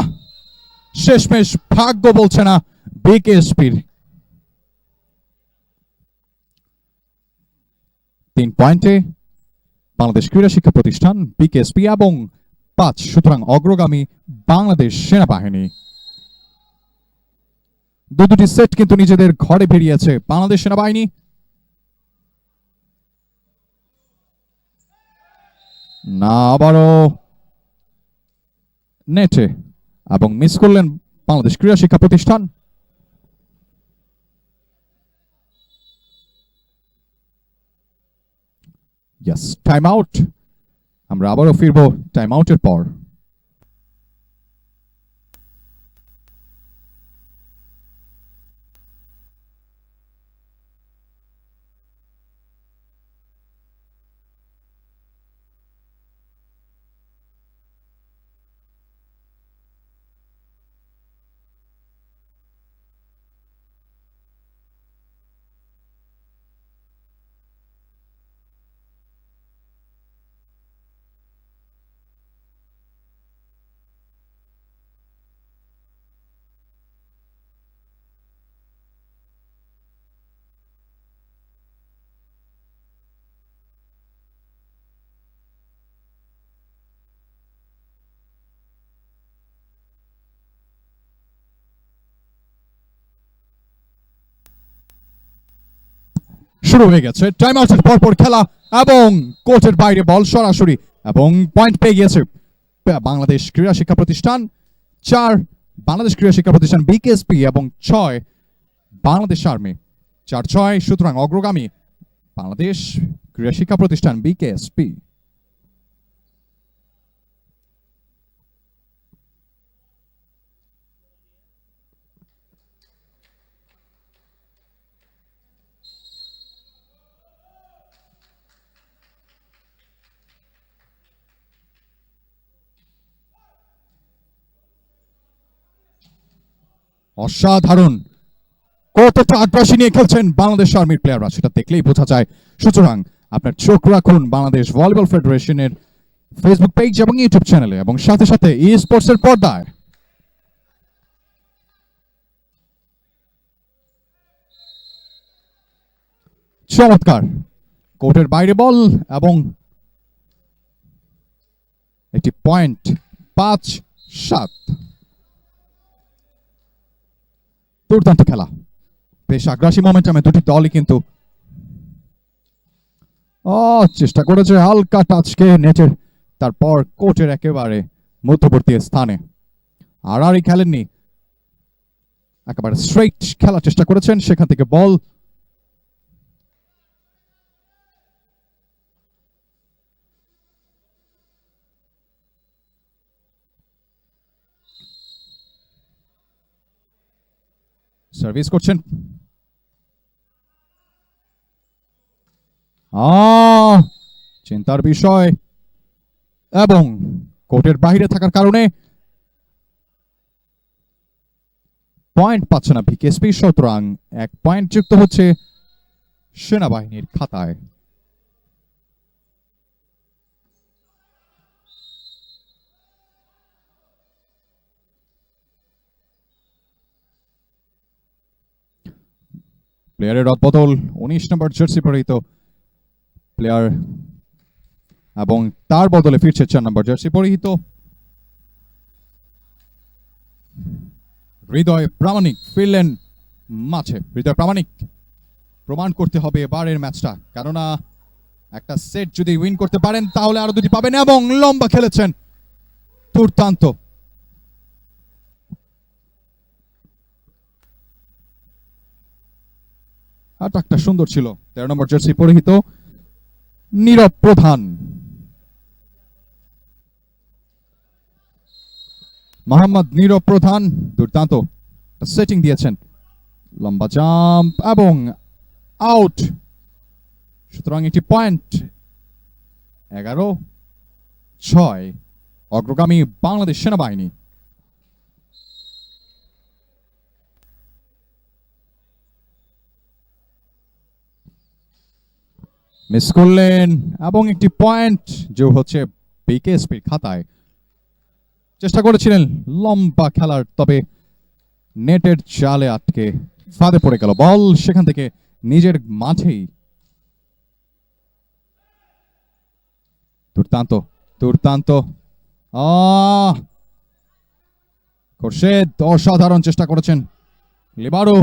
শেষমেশ ভাগ্য বলছে না বিকেএসপির। 3 পয়েন্টে বাংলাদেশ ক্রীড়া শিক্ষা প্রতিষ্ঠান বিকেএসপি এবং 5, সুতরাং অগ্রগামী বাংলাদেশ সেনাবাহিনী। দুটি সেট কিন্তু নিজেদের ঘরে বেরিয়েছে বাংলাদেশ সেনাবাহিনী। না, আবারও নেটে এবং মিস করলেন বাংলাদেশ ক্রীড়া শিক্ষা প্রতিষ্ঠান। Yes, time out. আমরা আবারও ফিরবো টাইম আউটের পর। শুরু হয়ে গেছে, টাইম আউটের পরপর খেলা এবং কোর্টের বাইরে বল সরাসরি এবং পয়েন্ট পেয়ে গিয়েছে বাংলাদেশ ক্রীড়া শিক্ষা প্রতিষ্ঠান। 4 বাংলাদেশ ক্রীড়া শিক্ষা প্রতিষ্ঠান বিকেএসপি এবং 6 বাংলাদেশ আর্মি। 4-6, সুতরাং অগ্রগামী বাংলাদেশ ক্রীড়া শিক্ষা প্রতিষ্ঠান বিকেএসপি। অসাধারণ, কতটা আগ্রাসী নিয়ে খেলছেন বাংলাদেশ আর্মির প্লেয়াররা সেটা দেখলেই বোঝা যায়। সুতরাং আপনার চোখ রাখুন বাংলাদেশ ভলিবল ফেডারেশনের ফেসবুক পেজ এবং ইউটিউব চ্যানেলে এবং সাথে সাথে ই স্পোর্টস এর পর্দায়। চমৎকার, কোর্টের বাইরে বল এবং একটি পয়েন্ট। 5-7, দুর্দান্ত খেলা, বেশ আগ্রাসী মোমেন্টামে দুটি দলই কিন্তু চেষ্টা করেছে হালকা টাচকে নেটের, তারপর কোর্টের একেবারে মধ্যবর্তী স্থানে। আর খেলেননি, একেবারে স্ট্রেইট খেলার চেষ্টা করেছেন, সেখান থেকে বল। সার্ভিস করছেন, চিন্তার বিষয় এবং কোর্টের বাইরে থাকার কারণে পয়েন্ট পাচ্ছে না বিকেএসপি। সুতরাং 1 পয়েন্ট যুক্ত হচ্ছে সেনাবাহিনীর খাতায়। প্লেয়ারের রদবদল, 19 নম্বর জার্সি পরিহিত প্লেয়ার এবং তার বদলে ফিরছে 4 নম্বর জার্সি পরিহিত হৃদয় প্রামাণিক ফিরলেন মাঠে। হৃদয় প্রামাণিক, প্রমাণ করতে হবে এবারের ম্যাচটা, কেননা একটা সেট যদি উইন করতে পারেন তাহলে আরো 2টি পাবেন এবং লম্বা খেলেছেন, দুর্দান্ত। আটাকটা সুন্দর ছিল 13 নম্বর জার্সি পরিহিত নীরব প্রধান। মোহাম্মদ নীরব প্রধান দুর্দান্ত সেটিং দিয়েছেন, লম্বা জাম্প এবং আউট। সুতরাং একটি পয়েন্ট। 11-6, অগ্রগামী বাংলাদেশ সেনাবাহিনী। মিস করলেন এবং একটি পয়েন্ট যোগ হচ্ছে বিকেএসপির খাতায়। চেষ্টা করেছিলেন লম্বা খেলার, তবে নেটের জালে আটকে ফাঁদে পড়ে গেল বল, সেখান থেকে নিজের মাঠেই। দুর্দান্ত দুর্দান্ত, খোরশেদ অসাধারণ চেষ্টা করেছেন। লিবারো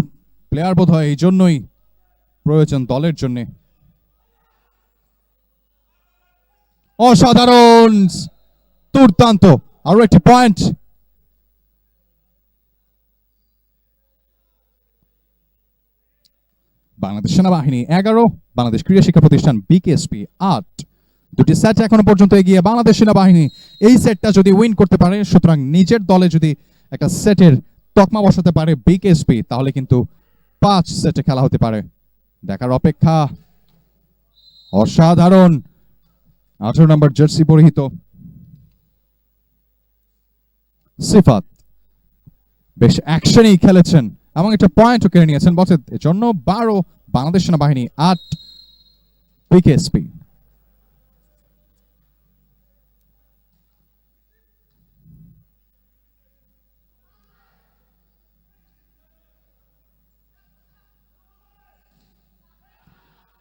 প্লেয়ার বোধ হয় এই জন্যই প্রয়োজন দলের জন্য। অসাধারণ, দুর্দান্ত, আরো একটি পয়েন্ট। বাংলাদেশ সেনাবাহিনী 11, বাংলাদেশ ক্রীড়া শিক্ষা প্রতিষ্ঠান বিকেএসপি 8। দুটি সেট এখনো পর্যন্ত এগিয়ে বাংলাদেশ সেনাবাহিনী। এই সেটটা যদি উইন করতে পারে, সুতরাং নিজের দলে যদি একটা সেটের তকমা বসাতে পারে বিকেএসপি, তাহলে কিন্তু 5 সেটে খেলা হতে পারে। দেখার অপেক্ষা। অসাধারণ, 18 নম্বর জার্সি পরিহিত সিফাত বেশ অ্যাকশনেই খেলেছেন এবং একটা পয়েন্টও কেড়ে নিয়েছেন বটে। এজন্য 12 বাংলাদেশ সেনাবাহিনী, 8 বিকেএসপি।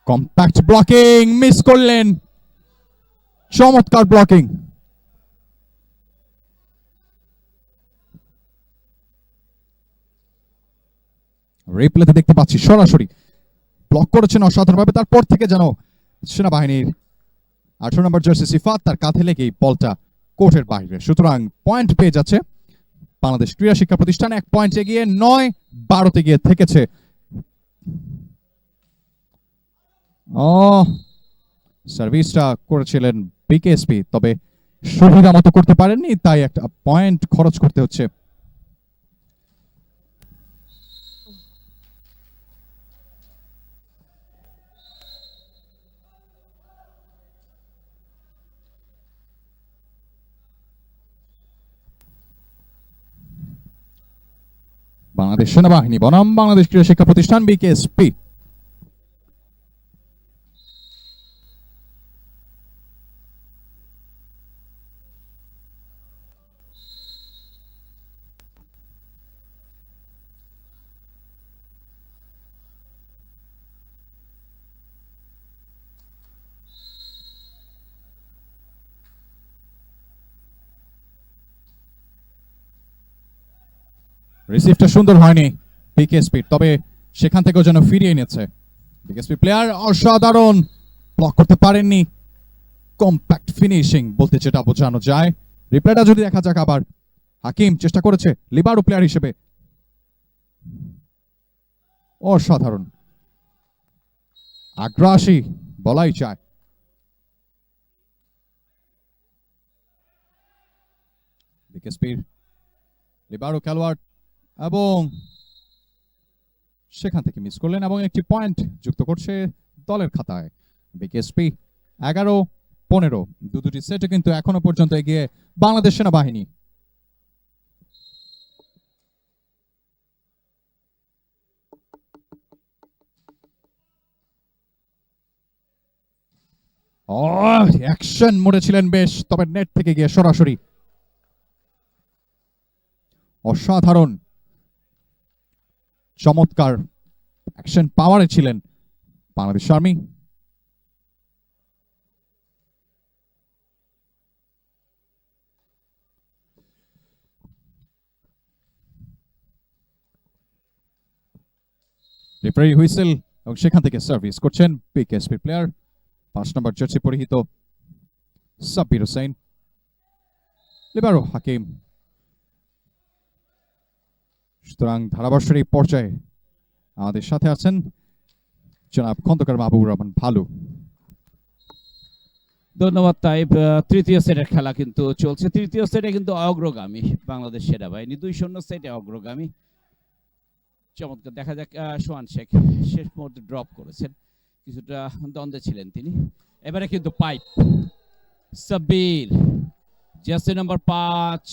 কম্প্যাক্ট ব্লকিং, মিস করলেন, চমৎকার ব্লকিং। রিপ্লেতে দেখতে পাচ্ছি সরাসরি ব্লক করেছেন অসাধারণভাবে, তারপর থেকে যেন সেনাবাহিনীর 18 নম্বর জার্সি সিফাত তার কাঁধে লেগেই বলটা কোর্টের বাইরে। সুতরাং পয়েন্ট পেয়ে যাচ্ছে বাংলাদেশ ক্রীড়া শিক্ষা প্রতিষ্ঠান, 1 পয়েন্ট এগিয়ে 9-12 গিয়ে থেকেছে। সার্ভিসটা করেছিলেন বিকেএসপি, তবে সুবিধা মতো করতে পারেননি, তাই একটা পয়েন্ট খরচ করতে হচ্ছে। বাংলাদেশ সেনাবাহিনী বনাম বাংলাদেশ ক্রীড়া শিক্ষা প্রতিষ্ঠান বিকেএসপি। রিসিভটা সুন্দর হয়নি বিকেএসপি, তবে সেখান থেকেও যেন ফিরিয়ে এনেছে বিকেএসপি প্লেয়ার। অসাধারণ, ব্লক করতে পারেননি, কম্প্যাক্ট ফিনিশিং বলতে যেটা বোঝানো যায়। রিপ্লেটা যদি দেখা যাক আবার, হাকিম চেষ্টা করেছে লিবারো প্লেয়ার হিসেবে, অসাধারণ, আগ্রাসী বলাই যায়। বিকেএসপির লিবারো খেলোয়াড় এবং সেখান থেকে মিস করলেন এবং একটি পয়েন্ট যুক্ত করছে দলের খাতায় বিকেএসপি। 11-15 দুটি সেটে কিন্তু এখনো পর্যন্ত এগিয়ে বাংলাদেশ সেনাবাহিনী। অ্যাকশন মোডে ছিলেন বেশ, তবে নেট থেকে গিয়ে সরাসরি। অসাধারণ, চমৎকার অ্যাকশন পাওয়ারে ছিলেন বাংলাদেশ আর্মি। রেফারি হুইসেল এবং সেখান থেকে সার্ভিস করছেন বিকেএসপি প্লেয়ার 5 নম্বর জার্সি পরিহিত সাব্বির হোসেন। লিবারো হাকিম। সুতরাং ধারাভাষ্যের এই পর্যায়ে আমাদের সাথে আছেন জনাব খন্দকার মাহবুবুর রহমান ভালু। ধন্যবাদ তাইব। তৃতীয় সেটের খেলা কিন্তু চলছে। তৃতীয় সেটে কিন্তু অগ্রগামী বাংলাদেশ সেনাবাহিনী, 2-0 সেটে অগ্রগামী। চমৎকার, দেখা যাক। সোহান শেখ শেষ মুহূর্তে ড্রপ করেছেন, কিছুটা দ্বন্দ্বে ছিলেন তিনি। এবারে কিন্তু pipe Sabbir, jersey number 5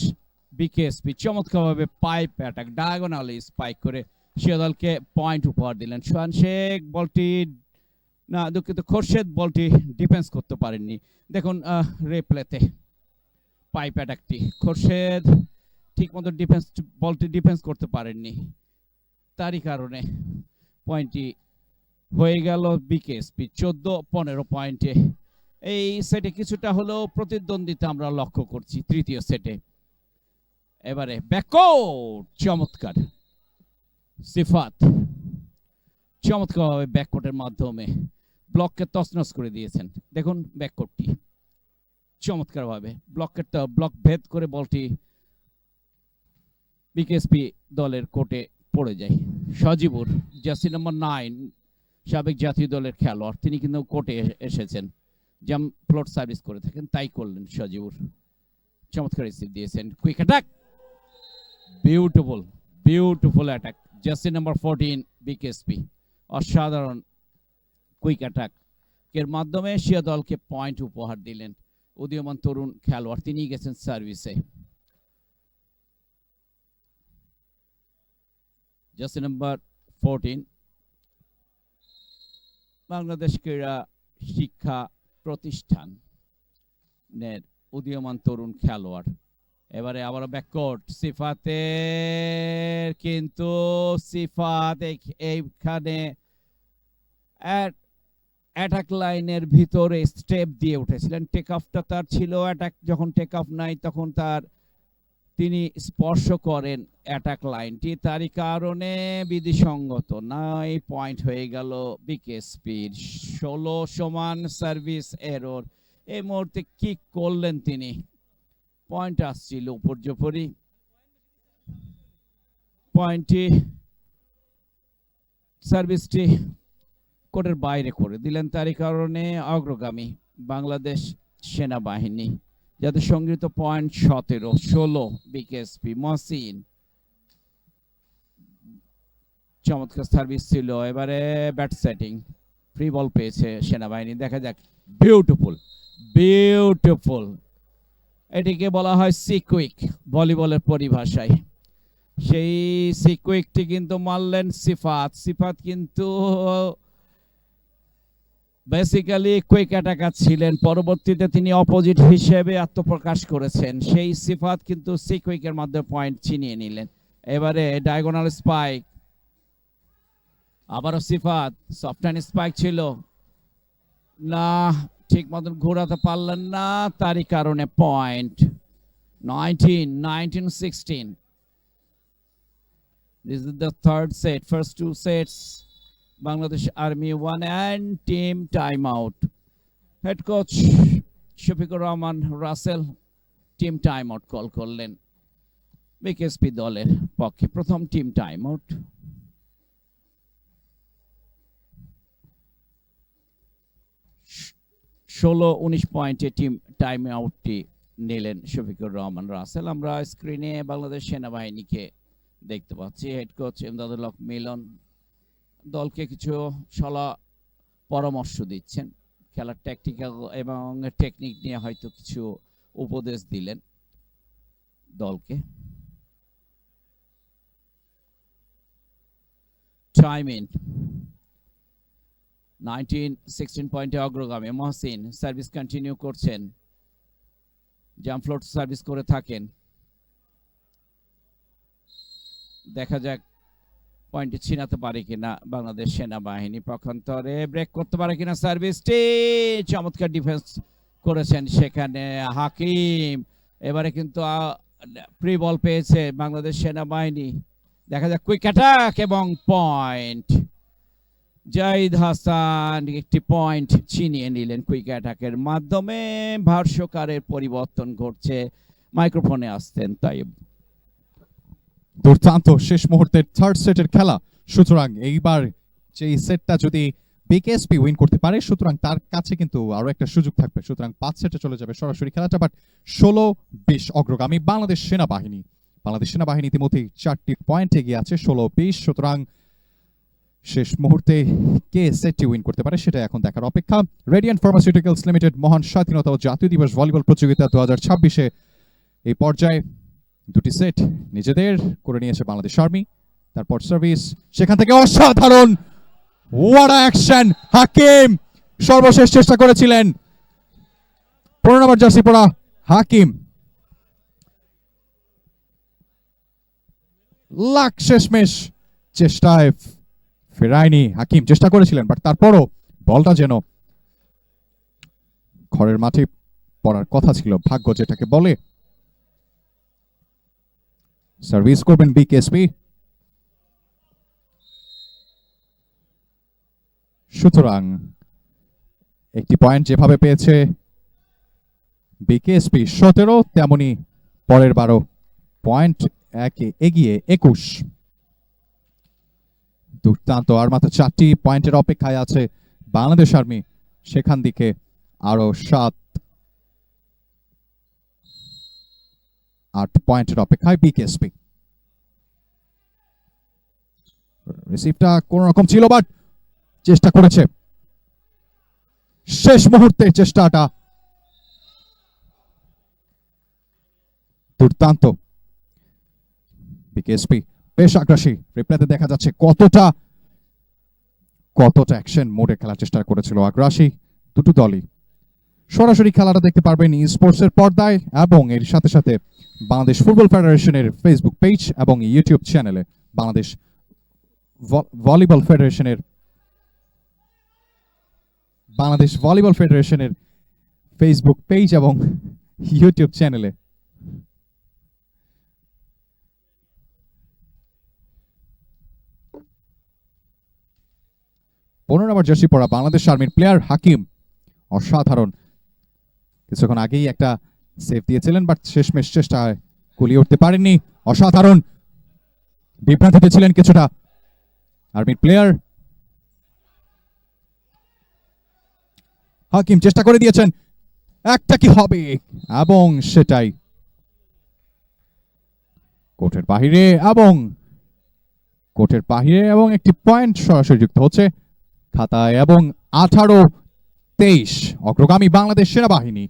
BKSP, চমৎকারভাবে পাইপ অ্যাটাক ডায়াগোনালি স্পাইক করে সে দলকে পয়েন্ট উপহার দিলেন। সোহান শেখ বলটি, না দুঃখিত, খোরশেদ বলটি ডিফেন্স করতে পারেননি। দেখুন রিপ্লেতে পাইপ অ্যাটাকটি, খোরশেদ ঠিক মতো বলটি ডিফেন্স করতে পারেননি, তারই কারণে পয়েন্টটি হয়ে গেল বিকেএসপি 14-15 পয়েন্টে। এই সেটে কিছুটা হলেও প্রতিদ্বন্দ্বিতা আমরা লক্ষ্য করছি তৃতীয় সেটে। এবারে ব্যাকআউট, চমৎকার সিফাত চমৎকারভাবে ব্যাকআউটের মাধ্যমে ব্লককে তছনছ করে দিয়েছেন। দেখুন ব্যাকআউটটি চমৎকারভাবে ব্লক ভেদ করে বলটি বিকেএসপি দলের কোর্টে পড়ে যায়। সজীবুর, জার্সি নাম্বার 9, সাবেক জাতীয় দলের খেলোয়াড়, তিনি কিন্তু কোর্টে এসেছেন, যেমন ফ্লোট সার্ভিস করে থাকেন তাই করলেন সজীবুর। চমৎকার রিসিভ দিয়েছেন, quick attack, beautiful attack, jersey number 14 BKSP, অসাধারণ কুইক অ্যাটাক এর মাধ্যমে এশিয়া দলকে পয়েন্ট উপহার দিলেন। উদীয়মান তরুণ খেলোয়াড়, তিনি গেছেন সার্ভিসে। জার্সি নাম্বার 14 বাংলাদেশ ক্রীড়া শিক্ষা প্রতিষ্ঠানের উদীয়মান তরুণ খেলোয়াড়। এবারে আবার ব্যাককোর্ট সিফাতের, কিন্তু সিফাত এইখানে অ্যাটাক লাইনের ভিতরে স্টেপ দিয়ে উঠেছিলেন। টেক অফটা তার ছিল, অ্যাটাক যখন টেক অফ নাই তখন তার তিনি স্পর্শ করেন অ্যাটাক লাইনটি, তারই কারণে বিধিসঙ্গত না, এই পয়েন্ট হয়ে গেল বিকেএসপির। 16 সার্ভিস এরর। এই মুহূর্তে কি করলেন তিনি, পয়েন্ট আসছিল উপর্যুপরি, পয়েন্টটি সার্ভিসটি কোর্টের বাইরে করে দিলেন, তারই কারণে অগ্রগামী বাংলাদেশ সেনাবাহিনী, যাদের সংগৃহীত পয়েন্ট 17-16। বিকেএসপি মহসিন, চমৎকার সার্ভিস ছিল, এবারে ব্যাট সেটিং, ফ্রি বল পেয়েছে সেনাবাহিনী। দেখা যাক, বিউটিফুল বিউটিফুল, এটিকে বলা হয় সিকুইক ভলিবলের পরিভাষায়। সেই সিকুইকটি কিন্তু মারলেন সিফাত। সিফাত কিন্তু বেসিক্যালি কুইক অ্যাটাকার ছিলেন, পরবর্তীতে তিনি অপোজিট হিসেবে আত্মপ্রকাশ করেছেন। সেই সিফাত কিন্তু সিকুইকের মাধ্যমে পয়েন্ট ছিনিয়ে নিলেন। এবারে ডায়াগোনাল স্পাইক, আবারও সিফাত, সফটহ্যান্ড স্পাইক ছিল না, ঠিক মতন ঘোরাতে পারলেন না, তারই কারণে point 19-16। This is the third set. First two sets, Bangladesh Army won and team timeout. Head coach Shafiqur Rahman Russell team timeout call করলেন বিকেএসপি দলের পক্ষে। প্রথম টিম টাইমআউট। 16-19 পয়েন্টে টিম টাইম আউটটি নিলেন শফিকুর রহমান রাসেল। আমরা স্ক্রিনে বাংলাদেশ সেনাবাহিনীকে দেখতে পাচ্ছি। হেড কোচ এমদাদুল হক মিলন দলকে কিছু সলা পরামর্শ দিচ্ছেন, খেলার ট্যাকটিক্যাল এবং টেকনিক নিয়ে হয়তো কিছু উপদেশ দিলেন দলকে। টাইম ইন 19-16 পয়েন্টে অগ্রগামী মহসিন। সার্ভিস কন্টিনিউ করছেন, জাম্প ফ্লোট সার্ভিস করে থাকেন। দেখা যাক পয়েন্টে ছিনাতে পারে কিনা বাংলাদেশ সেনাবাহিনী। পক্ষান্তরে ব্রেক করতে পারে কিনা সার্ভিসটি। চমৎকার ডিফেন্স করেছেন সেখানে হাকিম। এবারে কিন্তু প্রি বল পেয়েছে বাংলাদেশ সেনাবাহিনী। দেখা যাক কুইক অ্যাটাক এবং পয়েন্ট। জাহিদ হাসান একটি পয়েন্ট ছিনিয়ে নিলেন কুইক অ্যাটাকের মাধ্যমে। ভাষ্যকারের পরিবর্তন ঘটছে, মাইক্রোফোনে আসতেন তাই। দুর্দান্ত শেষ মুহূর্তের থার্ড সেটের খেলা। সুতরাং এইবার যে সেটটা যদি বিকেএসপি উইন করতে পারে, সুতরাং তার কাছে কিন্তু আরো একটা সুযোগ থাকবে। সুতরাং 5 সেটে চলে যাবে সরাসরি খেলাটা। বাট 16-20 অগ্রগামী বাংলাদেশ সেনাবাহিনী। বাংলাদেশ সেনাবাহিনী ইতিমধ্যে 4টি পয়েন্ট এগিয়ে আছে 16-20। সুতরাং শেষ মুহূর্তে কে সেটটি উইন করতে পারে সেটা এখন দেখার অপেক্ষা। রেডিয়ান্ট ফার্মাসিউটিক্যালস লিমিটেড মহান স্বাধীনতা ও জাতীয় দিবস ভলিবল প্রতিযোগিতা 2026-এ এই পর্যায়ে দুটি সেট নিজেদের করে নিয়েছে বাংলাদেশ আর্মি। তারপর সার্ভিস, সেখান থেকে অসাধারণ হোয়াট অ্যাকশন। হাকিম সর্বশেষ চেষ্টা করেছিলেন, 15 নম্বর জার্সি পরা হাকিম। লাখ শেষমেশ চেষ্টায় ফেরায়নি হাকিম, চেষ্টা করেছিলেন বাট তারপরও বলটা যেন ঘরের মাঠে পড়ার কথা ছিল, ভাগ্য যেটাকে বলে। সার্ভিস করবেন বিকেএসপি। সুতরাং একটি পয়েন্ট যেভাবে পেয়েছে বিকেএসপি 17, তেমনি পরের 12 পয়েন্ট এগিয়ে 21। দুর্দান্ত। আর মাত্র 4টি পয়েন্টের অপেক্ষায় আছে বাংলাদেশ আর্মি, সেখান দিকে আরো 7-8 পয়েন্টের অপেক্ষায় বিকেএসপি। রিসিভটা কোন রকম ছিল বাট চেষ্টা করেছে, শেষ মুহূর্তের চেষ্টাটা দুর্দান্ত। বিকেএসপি বেশ আগ্রাসী, রিপ্লেতে দেখা যাচ্ছে কতটা অ্যাকশন মোডে খেলার চেষ্টা করেছিল। আগ্রাসী দুটো দলই। সরাসরি খেলাটা দেখতে পারবেন ই স্পোর্টসের পর্দায় এবং এর সাথে সাথে বাংলাদেশ ফুটবল ফেডারেশনের ফেসবুক পেজ এবং ইউটিউব চ্যানেলে। বাংলাদেশ ভলিবল ফেডারেশনের ফেসবুক পেজ এবং ইউটিউব চ্যানেলে 15 নম্বর জার্সি পরা বাংলাদেশ আর্মির প্লেয়ার হাকিম অসাধারণ, কিছুক্ষণ আগেই একটা সেভ দিয়েছিলেন বাট শেষমেশ চেষ্টায় কুলিয়ে উঠতে পারেননি। অসাধারণ, বিভ্রান্তিতে ছিলেন কিছুটা আর্মির প্লেয়ার। হাকিম চেষ্টা করে দিয়েছেন, একটা কি হবে, এবং সেটাই কোর্টের বাহিরে, এবং একটি পয়েন্ট সরাসরি যুক্ত হচ্ছে খাতায়, এবং 18-23 অগ্রগামী বাংলাদেশ সেনাবাহিনী।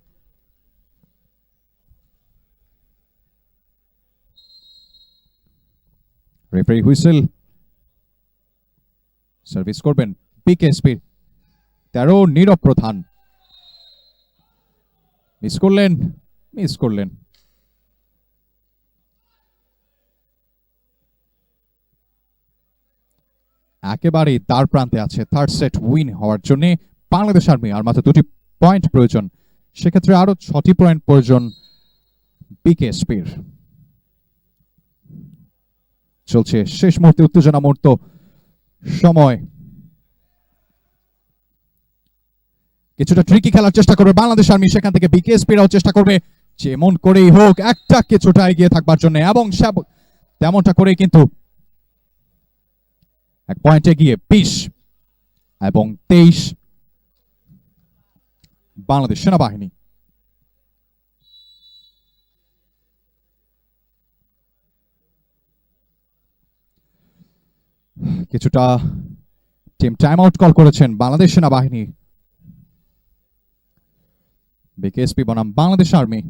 রেফারি হুইসেল, সার্ভিস করবেন বিকেএসপির 13 নীরব প্রধান। মিস করলেন। একেবারে তার প্রান্তে আছে থার্ড সেট উইন হওয়ার জন্য বাংলাদেশ আর্মি। আর মাত্র 2টি পয়েন্ট প্রয়োজন, সেক্ষেত্রে আরো 6টি পয়েন্ট প্রয়োজন বিকেএসপির। চলছে শেষ মুহূর্তে উত্তেজনা মুহূর্ত সময়। কিছুটা ট্রিকি খেলার চেষ্টা করবে বাংলাদেশ আর্মি, সেখান থেকে বিকেএসপিরাও চেষ্টা করবে যেমন করেই হোক একটা কিছুটা এগিয়ে থাকবার জন্য, এবং তেমনটা করে কিন্তু 1 পয়েন্ট এগিয়ে 20-23 বাংলাদেশ সেনাবাহিনী। কিছুটা টিম টাইম আউট কল করেছেন বাংলাদেশ সেনাবাহিনী। বিকেএসপি বনাম বাংলাদেশ আর্মি,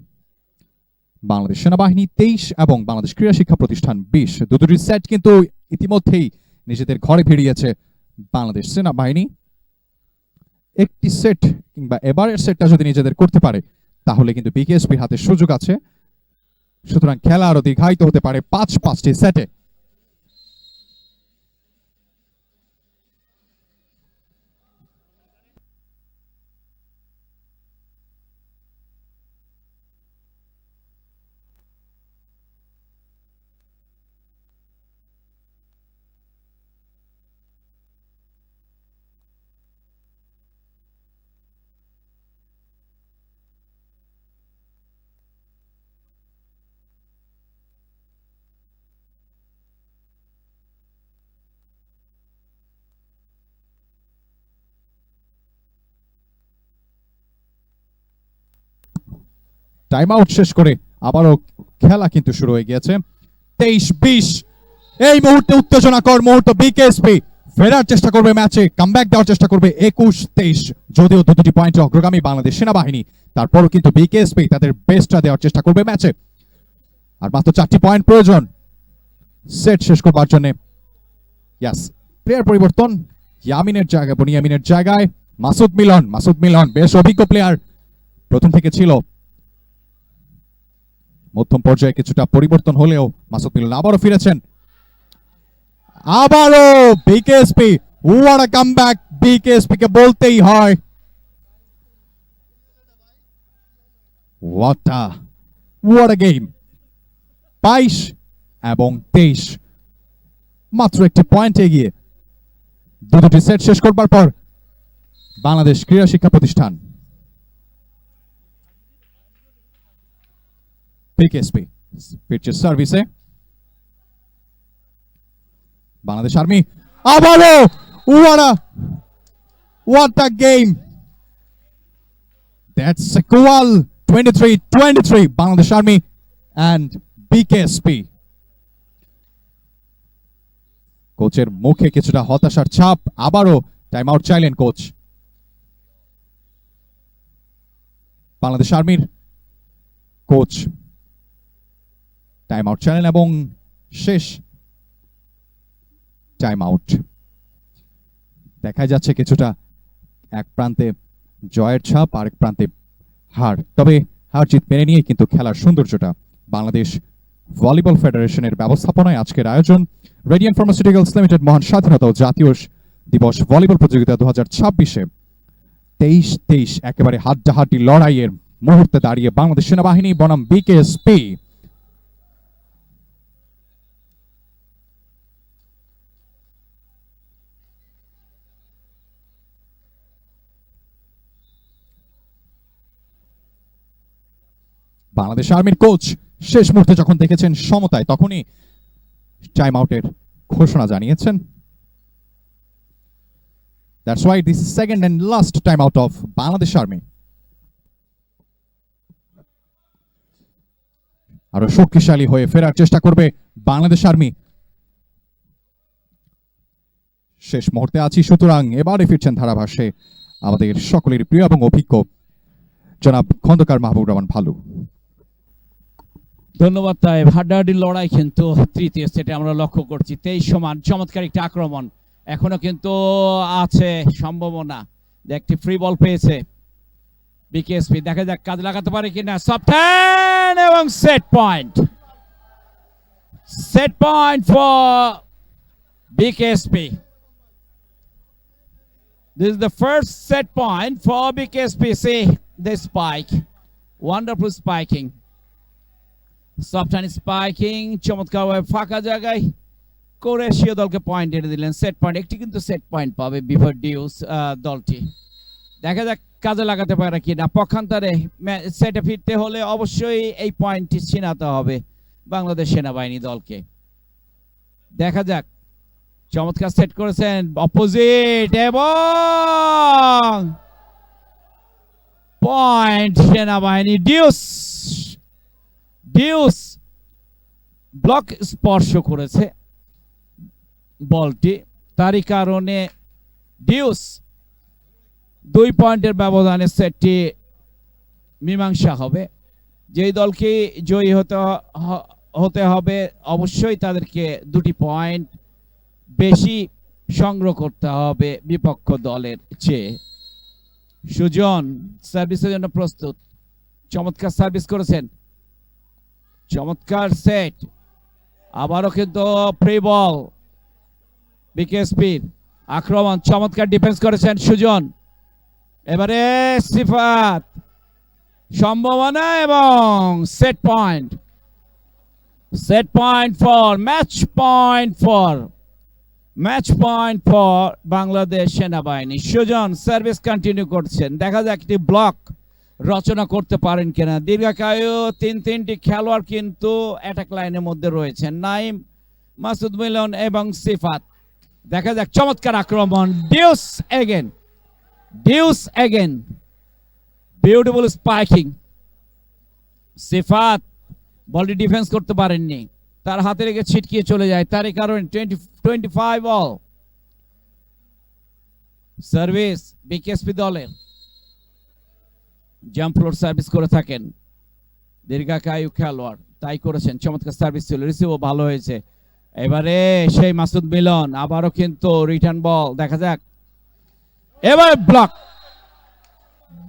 বাংলাদেশ সেনাবাহিনী 23 এবং বাংলাদেশ ক্রীড়া শিক্ষা প্রতিষ্ঠান 20। দুটি সেট কিন্তু ইতিমধ্যেই নিজেদের ঘরে ফিরিয়েছে বাংলাদেশ সেনাবাহিনী। একটি সেট কিংবা এবারের সেটটা যদি নিজেদের করতে পারে তাহলে কিন্তু বিকেএসপির হাতে সুযোগ আছে, সুতরাং খেলা আরো দীর্ঘায়িত হতে পারে 5-5টি সেটে। টাইম আউট শেষ করে আবারও খেলা কিন্তু শুরু হয়ে গিয়েছে 23-20। এই মুহূর্তে উত্তেজনাকর মুহূর্ত, বিকেএসপি ফেরার চেষ্টা করবে ম্যাচে, কামব্যাক দেওয়ার চেষ্টা করবে 21-23। যদিও দুটি পয়েন্টে অগ্রগামী বাংলাদেশ সেনাবাহিনী, তারপরও কিন্তু বিকেএসপি তাদের বেস্টটা দেওয়ার চেষ্টা করবে ম্যাচে। আর মাত্র 4টি পয়েন্ট প্রয়োজন সেট শেষ করবার জন্য। ইয়াস, প্লেয়ার পরিবর্তন, বনিয়ামিনের জায়গায় মাসুদ মিলন বেশ অভিজ্ঞ প্লেয়ার, প্রথম থেকে ছিল। মধ্যম পর্যায়ে কিছুটা পরিবর্তন হলেও মাসুদ মিলন আবারও ফিরেছেন। আবারও BKSP, what a comeback, BKSP কে বলতেই হয় হোয়াট আ গেম। 22-23, মাত্র একটি পয়েন্ট এগিয়ে দুটি সেট শেষ করবার পর বাংলাদেশ ক্রীড়া শিক্ষা প্রতিষ্ঠান। বিকেএসপি ফিরছে সার্ভিসে, বাংলাদেশ আর্মি আবারও what a game, that's equal 23-23 Bangladesh army and BKSP. কোচের মুখে কিছুটা হতাশার ছাপ, আবারও টাইম আউট চাইলেন কোচ। বাংলাদেশ আর্মির কোচ টাইম আউট চাইলেন এবং শেষ টাইম আউট। দেখা যাচ্ছে কিছুটা এক প্রান্তে জয়ের ছাপ, আরেক প্রান্তে হার, তবে হার জিত মেনে নিয়ে কিন্তু খেলার সৌন্দর্যটা। বাংলাদেশ ভলিবল ফেডারেশনের ব্যবস্থাপনায় আজকের আয়োজন রেডিয়ান্ট ফার্মাসিউটিক্যালস লিমিটেড মহান স্বাধীনতা ও জাতীয় দিবস ভলিবল প্রতিযোগিতা 2026-এ 23-23 একেবারে হাড্ডাহাড্ডি লড়াইয়ের মুহূর্তে দাঁড়িয়ে বাংলাদেশ সেনাবাহিনী বনাম বিকেএসপি। বাংলাদেশ আর্মির কোচ শেষ মুহূর্তে যখন দেখেছেন সমতায় তখনই টাইম আউটের ঘোষণা জানিয়েছেন। That's why this is second and last time out of Bangladesh Army. আরো শক্তিশালী হয়ে ফেরার চেষ্টা করবে বাংলাদেশ আর্মি। শেষ মুহূর্তে আছি, সুতরাং এবারে ফিরছেন ধারাভাষ্যে আমাদের সকলের প্রিয় এবং অভিজ্ঞ জনাব খন্দকার মাহবুব রহমান ভালু। ধন্যবাদ। তাই হাড্ডাহাড্ডি লড়াই কিন্তু তৃতীয় সেটে আমরা লক্ষ্য করছি। 23 চমৎকার একটা আক্রমণ, এখনো কিন্তু আছে সম্ভাবনা। একটি ফ্রি বল পেয়েছে বিকেএসপি, দেখা যাক কাজ লাগাতে পারে কিনা। সফট হ্যান্ড এবং set point for BKSP. This is the first set point for BKSP. See the spike, wonderful spiking, soft and spiking, চমৎকার ফাঁকা জায়গায় করে এশীয় দলকে পয়েন্ট এনে দিলেন। সেট পয়েন্ট, একটি কিন্তু সেট পয়েন্ট পাবে বিফোর ডিউস দলটি। দেখা যাক কাজে লাগাতে পারে কিনা। পক্ষান্তরে সেটে ফিরতে হলে অবশ্যই এই পয়েন্টটি ছিনাতে হবে বাংলাদেশ সেনাবাহিনী দলকে। দেখা যাক, চমৎকার সেট করেছেন অপোজিট এবং পয়েন্ট সেনাবাহিনী। ডিউস ব্লক স্পর্শ করেছে বলটি, তারই কারণে ডিউস 2 পয়েন্টের ব্যবধানে সেটটি মীমাংসা হবে। যেই দলকে জয়ী হতে হবে অবশ্যই তাদেরকে 2টি পয়েন্ট বেশি সংগ্রহ করতে হবে বিপক্ষ দলের চেয়ে। সুজন সার্ভিসের জন্য প্রস্তুত, চমৎকার সার্ভিস করেছেন, চমৎকার সেট। আবারও কিন্তু ফ্রি বল বিকেএসপির আক্রমণ, চমৎকার ডিফেন্স করেছেন সুজন। এবারে সিফাত, সম্ভাবনা এবং set point for match point for Bangladesh সেনাবাহিনী। সুজন সার্ভিস কন্টিনিউ করছেন, দেখা যাক একটি ব্লক রচনা করতে পারেন কিনা। দীর্ঘাকায়ু 3টি খেলোয়াড় কিন্তু অ্যাটাক লাইনের মধ্যে রয়েছেন, নাইম, মাসুদ মিলন এবং সিফাত। দেখা যাক চমৎকার আক্রমণ, ডিউস এগেন, বিউটিফুল স্পাইকিং। সিফাত বলটি ডিফেন্স করতে পারেননি, তার হাতে রেখে ছিটকিয়ে চলে যায়, তারই কারণে 25 অল। সার্ভিস বিকেএসপি দলের জাম্প ফ্লোর সার্ভিস করে থাকেন দীর্ঘাকায়ু খেলোয়াড়, তাই করেছেন। চমৎকার সার্ভিস ছিল, রিসিভও ভালো হয়েছে। এবারে সেই মাসুদ মিলন, আবারও কিন্তু রিটার্ন বল, দেখা যাক। এবার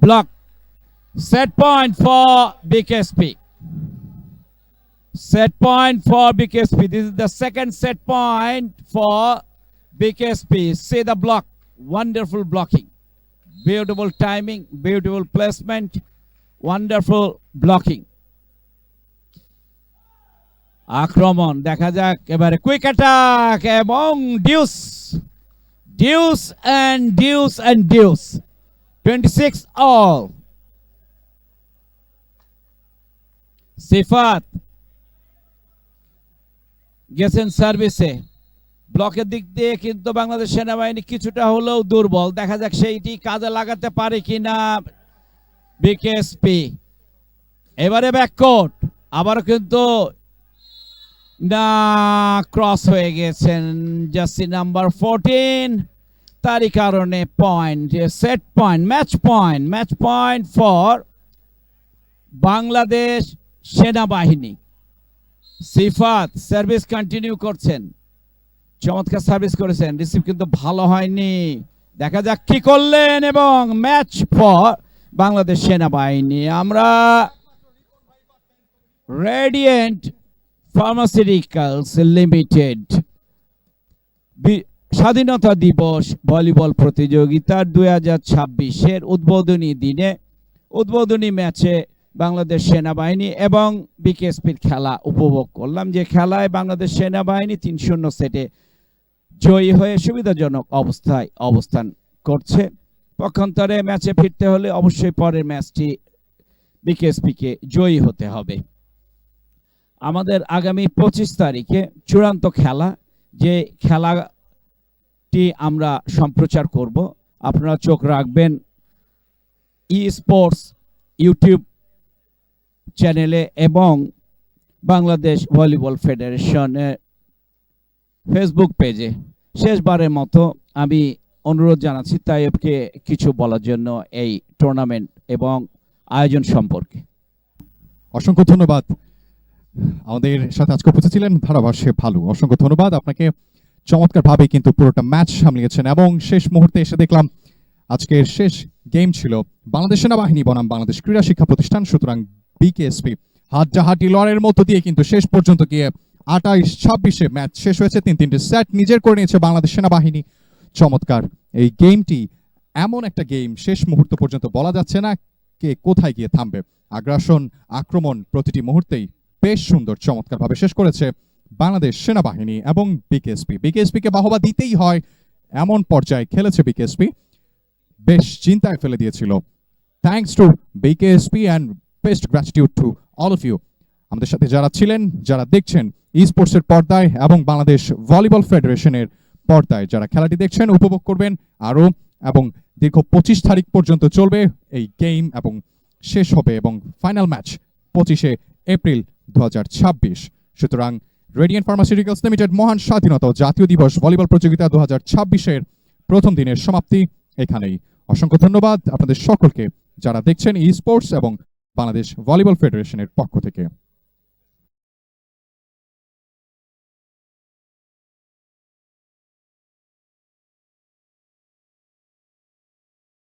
block set point for BKSP. Set point for BKSP. This is the second set point for BKSP. See the block. Wonderful blocking. Beautiful timing. Beautiful placement. Wonderful blocking. আক্রমণ দেখা যাক এবারে কুইক অ্যাটাক এবং dues 26 all. সিফাত গেছেন সার্ভিসে, ব্লকের দিক দিয়ে কিন্তু বাংলাদেশ সেনাবাহিনী কিছুটা হলেও দুর্বল। দেখা যাক সেইটি কাজে লাগাতে পারে কিনা বিকেএসপি। এবারে ব্যাককোর্ট, আবারও কিন্তু না, ক্রস হয়ে গেছেন জার্সি নাম্বার 14, তারই কারণে point, set point, match point for Bangladesh সেনাবাহিনী। সিফাত সার্ভিস কন্টিনিউ করছেন, চমৎকার সার্ভিস করেছেন, রিসিভ কিন্তু ভালো হয়নি। দেখা যাক কি করলেন এবং ম্যাচ ফর বাংলাদেশ সেনাবাহিনী। আমরা রেডিয়েন্ট ফার্মাসিউটিক্যালস লিমিটেড স্বাধীনতা দিবস ভলিবল প্রতিযোগিতার 2026-এর উদ্বোধনী ম্যাচে বাংলাদেশ সেনাবাহিনী এবং বিকেএসপির খেলা উপভোগ করলাম, যে খেলায় বাংলাদেশ সেনাবাহিনী 3-0 সেটে জয়ী হয়ে সুবিধাজনক অবস্থায় অবস্থান করছে। পক্ষান্তরে ম্যাচে ফিরতে হলে অবশ্যই পরের ম্যাচটি বিকেএসপি কে জয়ী হতে হবে। আমাদের আগামী 25 তারিখে চূড়ান্ত খেলা, যে খেলাটি আমরা সম্প্রচার করব, আপনারা চোখ রাখবেন ই স্পোর্টস ইউটিউব চ্যানেলে এবং বাংলাদেশ ভলিবল ফেডারেশনের ফেসবুক পেজে। শেষবারের মতো আমি অনুরোধ জানাচ্ছি তাইবকে কিছু বলার জন্য এই টুর্নামেন্ট এবং আয়োজন সম্পর্কে। অসংখ্য ধন্যবাদ। আমাদের সাথে আজকে উপস্থিত ছিলেন ধারাভাষ্যে ভালো, অসংখ্য ধন্যবাদ আপনাকে। চমৎকারভাবে কিন্তু পুরোটা ম্যাচ সামলিয়েছেন এবং শেষ মুহূর্তে এসে দেখলাম আজকের শেষ গেম ছিল বাংলাদেশ সেনাবাহিনী বনাম বাংলাদেশ ক্রীড়া শিক্ষা প্রতিষ্ঠান। সুতরাং বিকেএসপি হাড্ডাহাড্ডি লড়াইয়ের মধ্য দিয়ে কিন্তু শেষ পর্যন্ত গিয়ে 28-26 ম্যাচ শেষ হয়েছে। 3-3টে সেট নিজের করে নিয়েছে বাংলাদেশ সেনাবাহিনী। চমৎকার এই গেমটি, এমন একটা গেম শেষ মুহূর্ত পর্যন্ত বলা যাচ্ছে না কে কোথায় গিয়ে থামবে। আগ্রাসন, আক্রমণ প্রতিটি মুহূর্তেই বেশ সুন্দর চমৎকারভাবে শেষ করেছে বাংলাদেশ সেনাবাহিনী এবং বিকেএসপি। বিকেএসপিকে বাহবা দিতেই হয়, এমন পর্যায়ে খেলেছে বিকেএসপি, বেশ চিন্তায় ফেলে দিয়েছিল। Thanks to BKSP and best gratitude to all of you. আমাদের সাথে যারা ছিলেন, যারা দেখছেন ই স্পোর্টসের পর্দায় এবং বাংলাদেশ ভলিবল ফেডারেশনের পর্দায়, যারা খেলাটি দেখছেন উপভোগ করবেন আরও, এবং দীর্ঘ 25 তারিখ পর্যন্ত চলবে এই গেম এবং শেষ হবে এবং ফাইনাল ম্যাচ 25শে এপ্রিল 2026। সুতরাং রেডিয়েন্ট ফার্মাসিউটিক্যালস লিমিটেড মহান স্বাধীনতা ও জাতীয় দিবস ভলিবল প্রতিযোগিতা 2026-এর প্রথম দিনের সমাপ্তি এখানেই। অসংখ্য ধন্যবাদ আপনাদের সকলকে যারা দেখছেন ই স্পোর্টস এবং বাংলাদেশ ভলিবল ফেডারেশনের পক্ষ থেকে।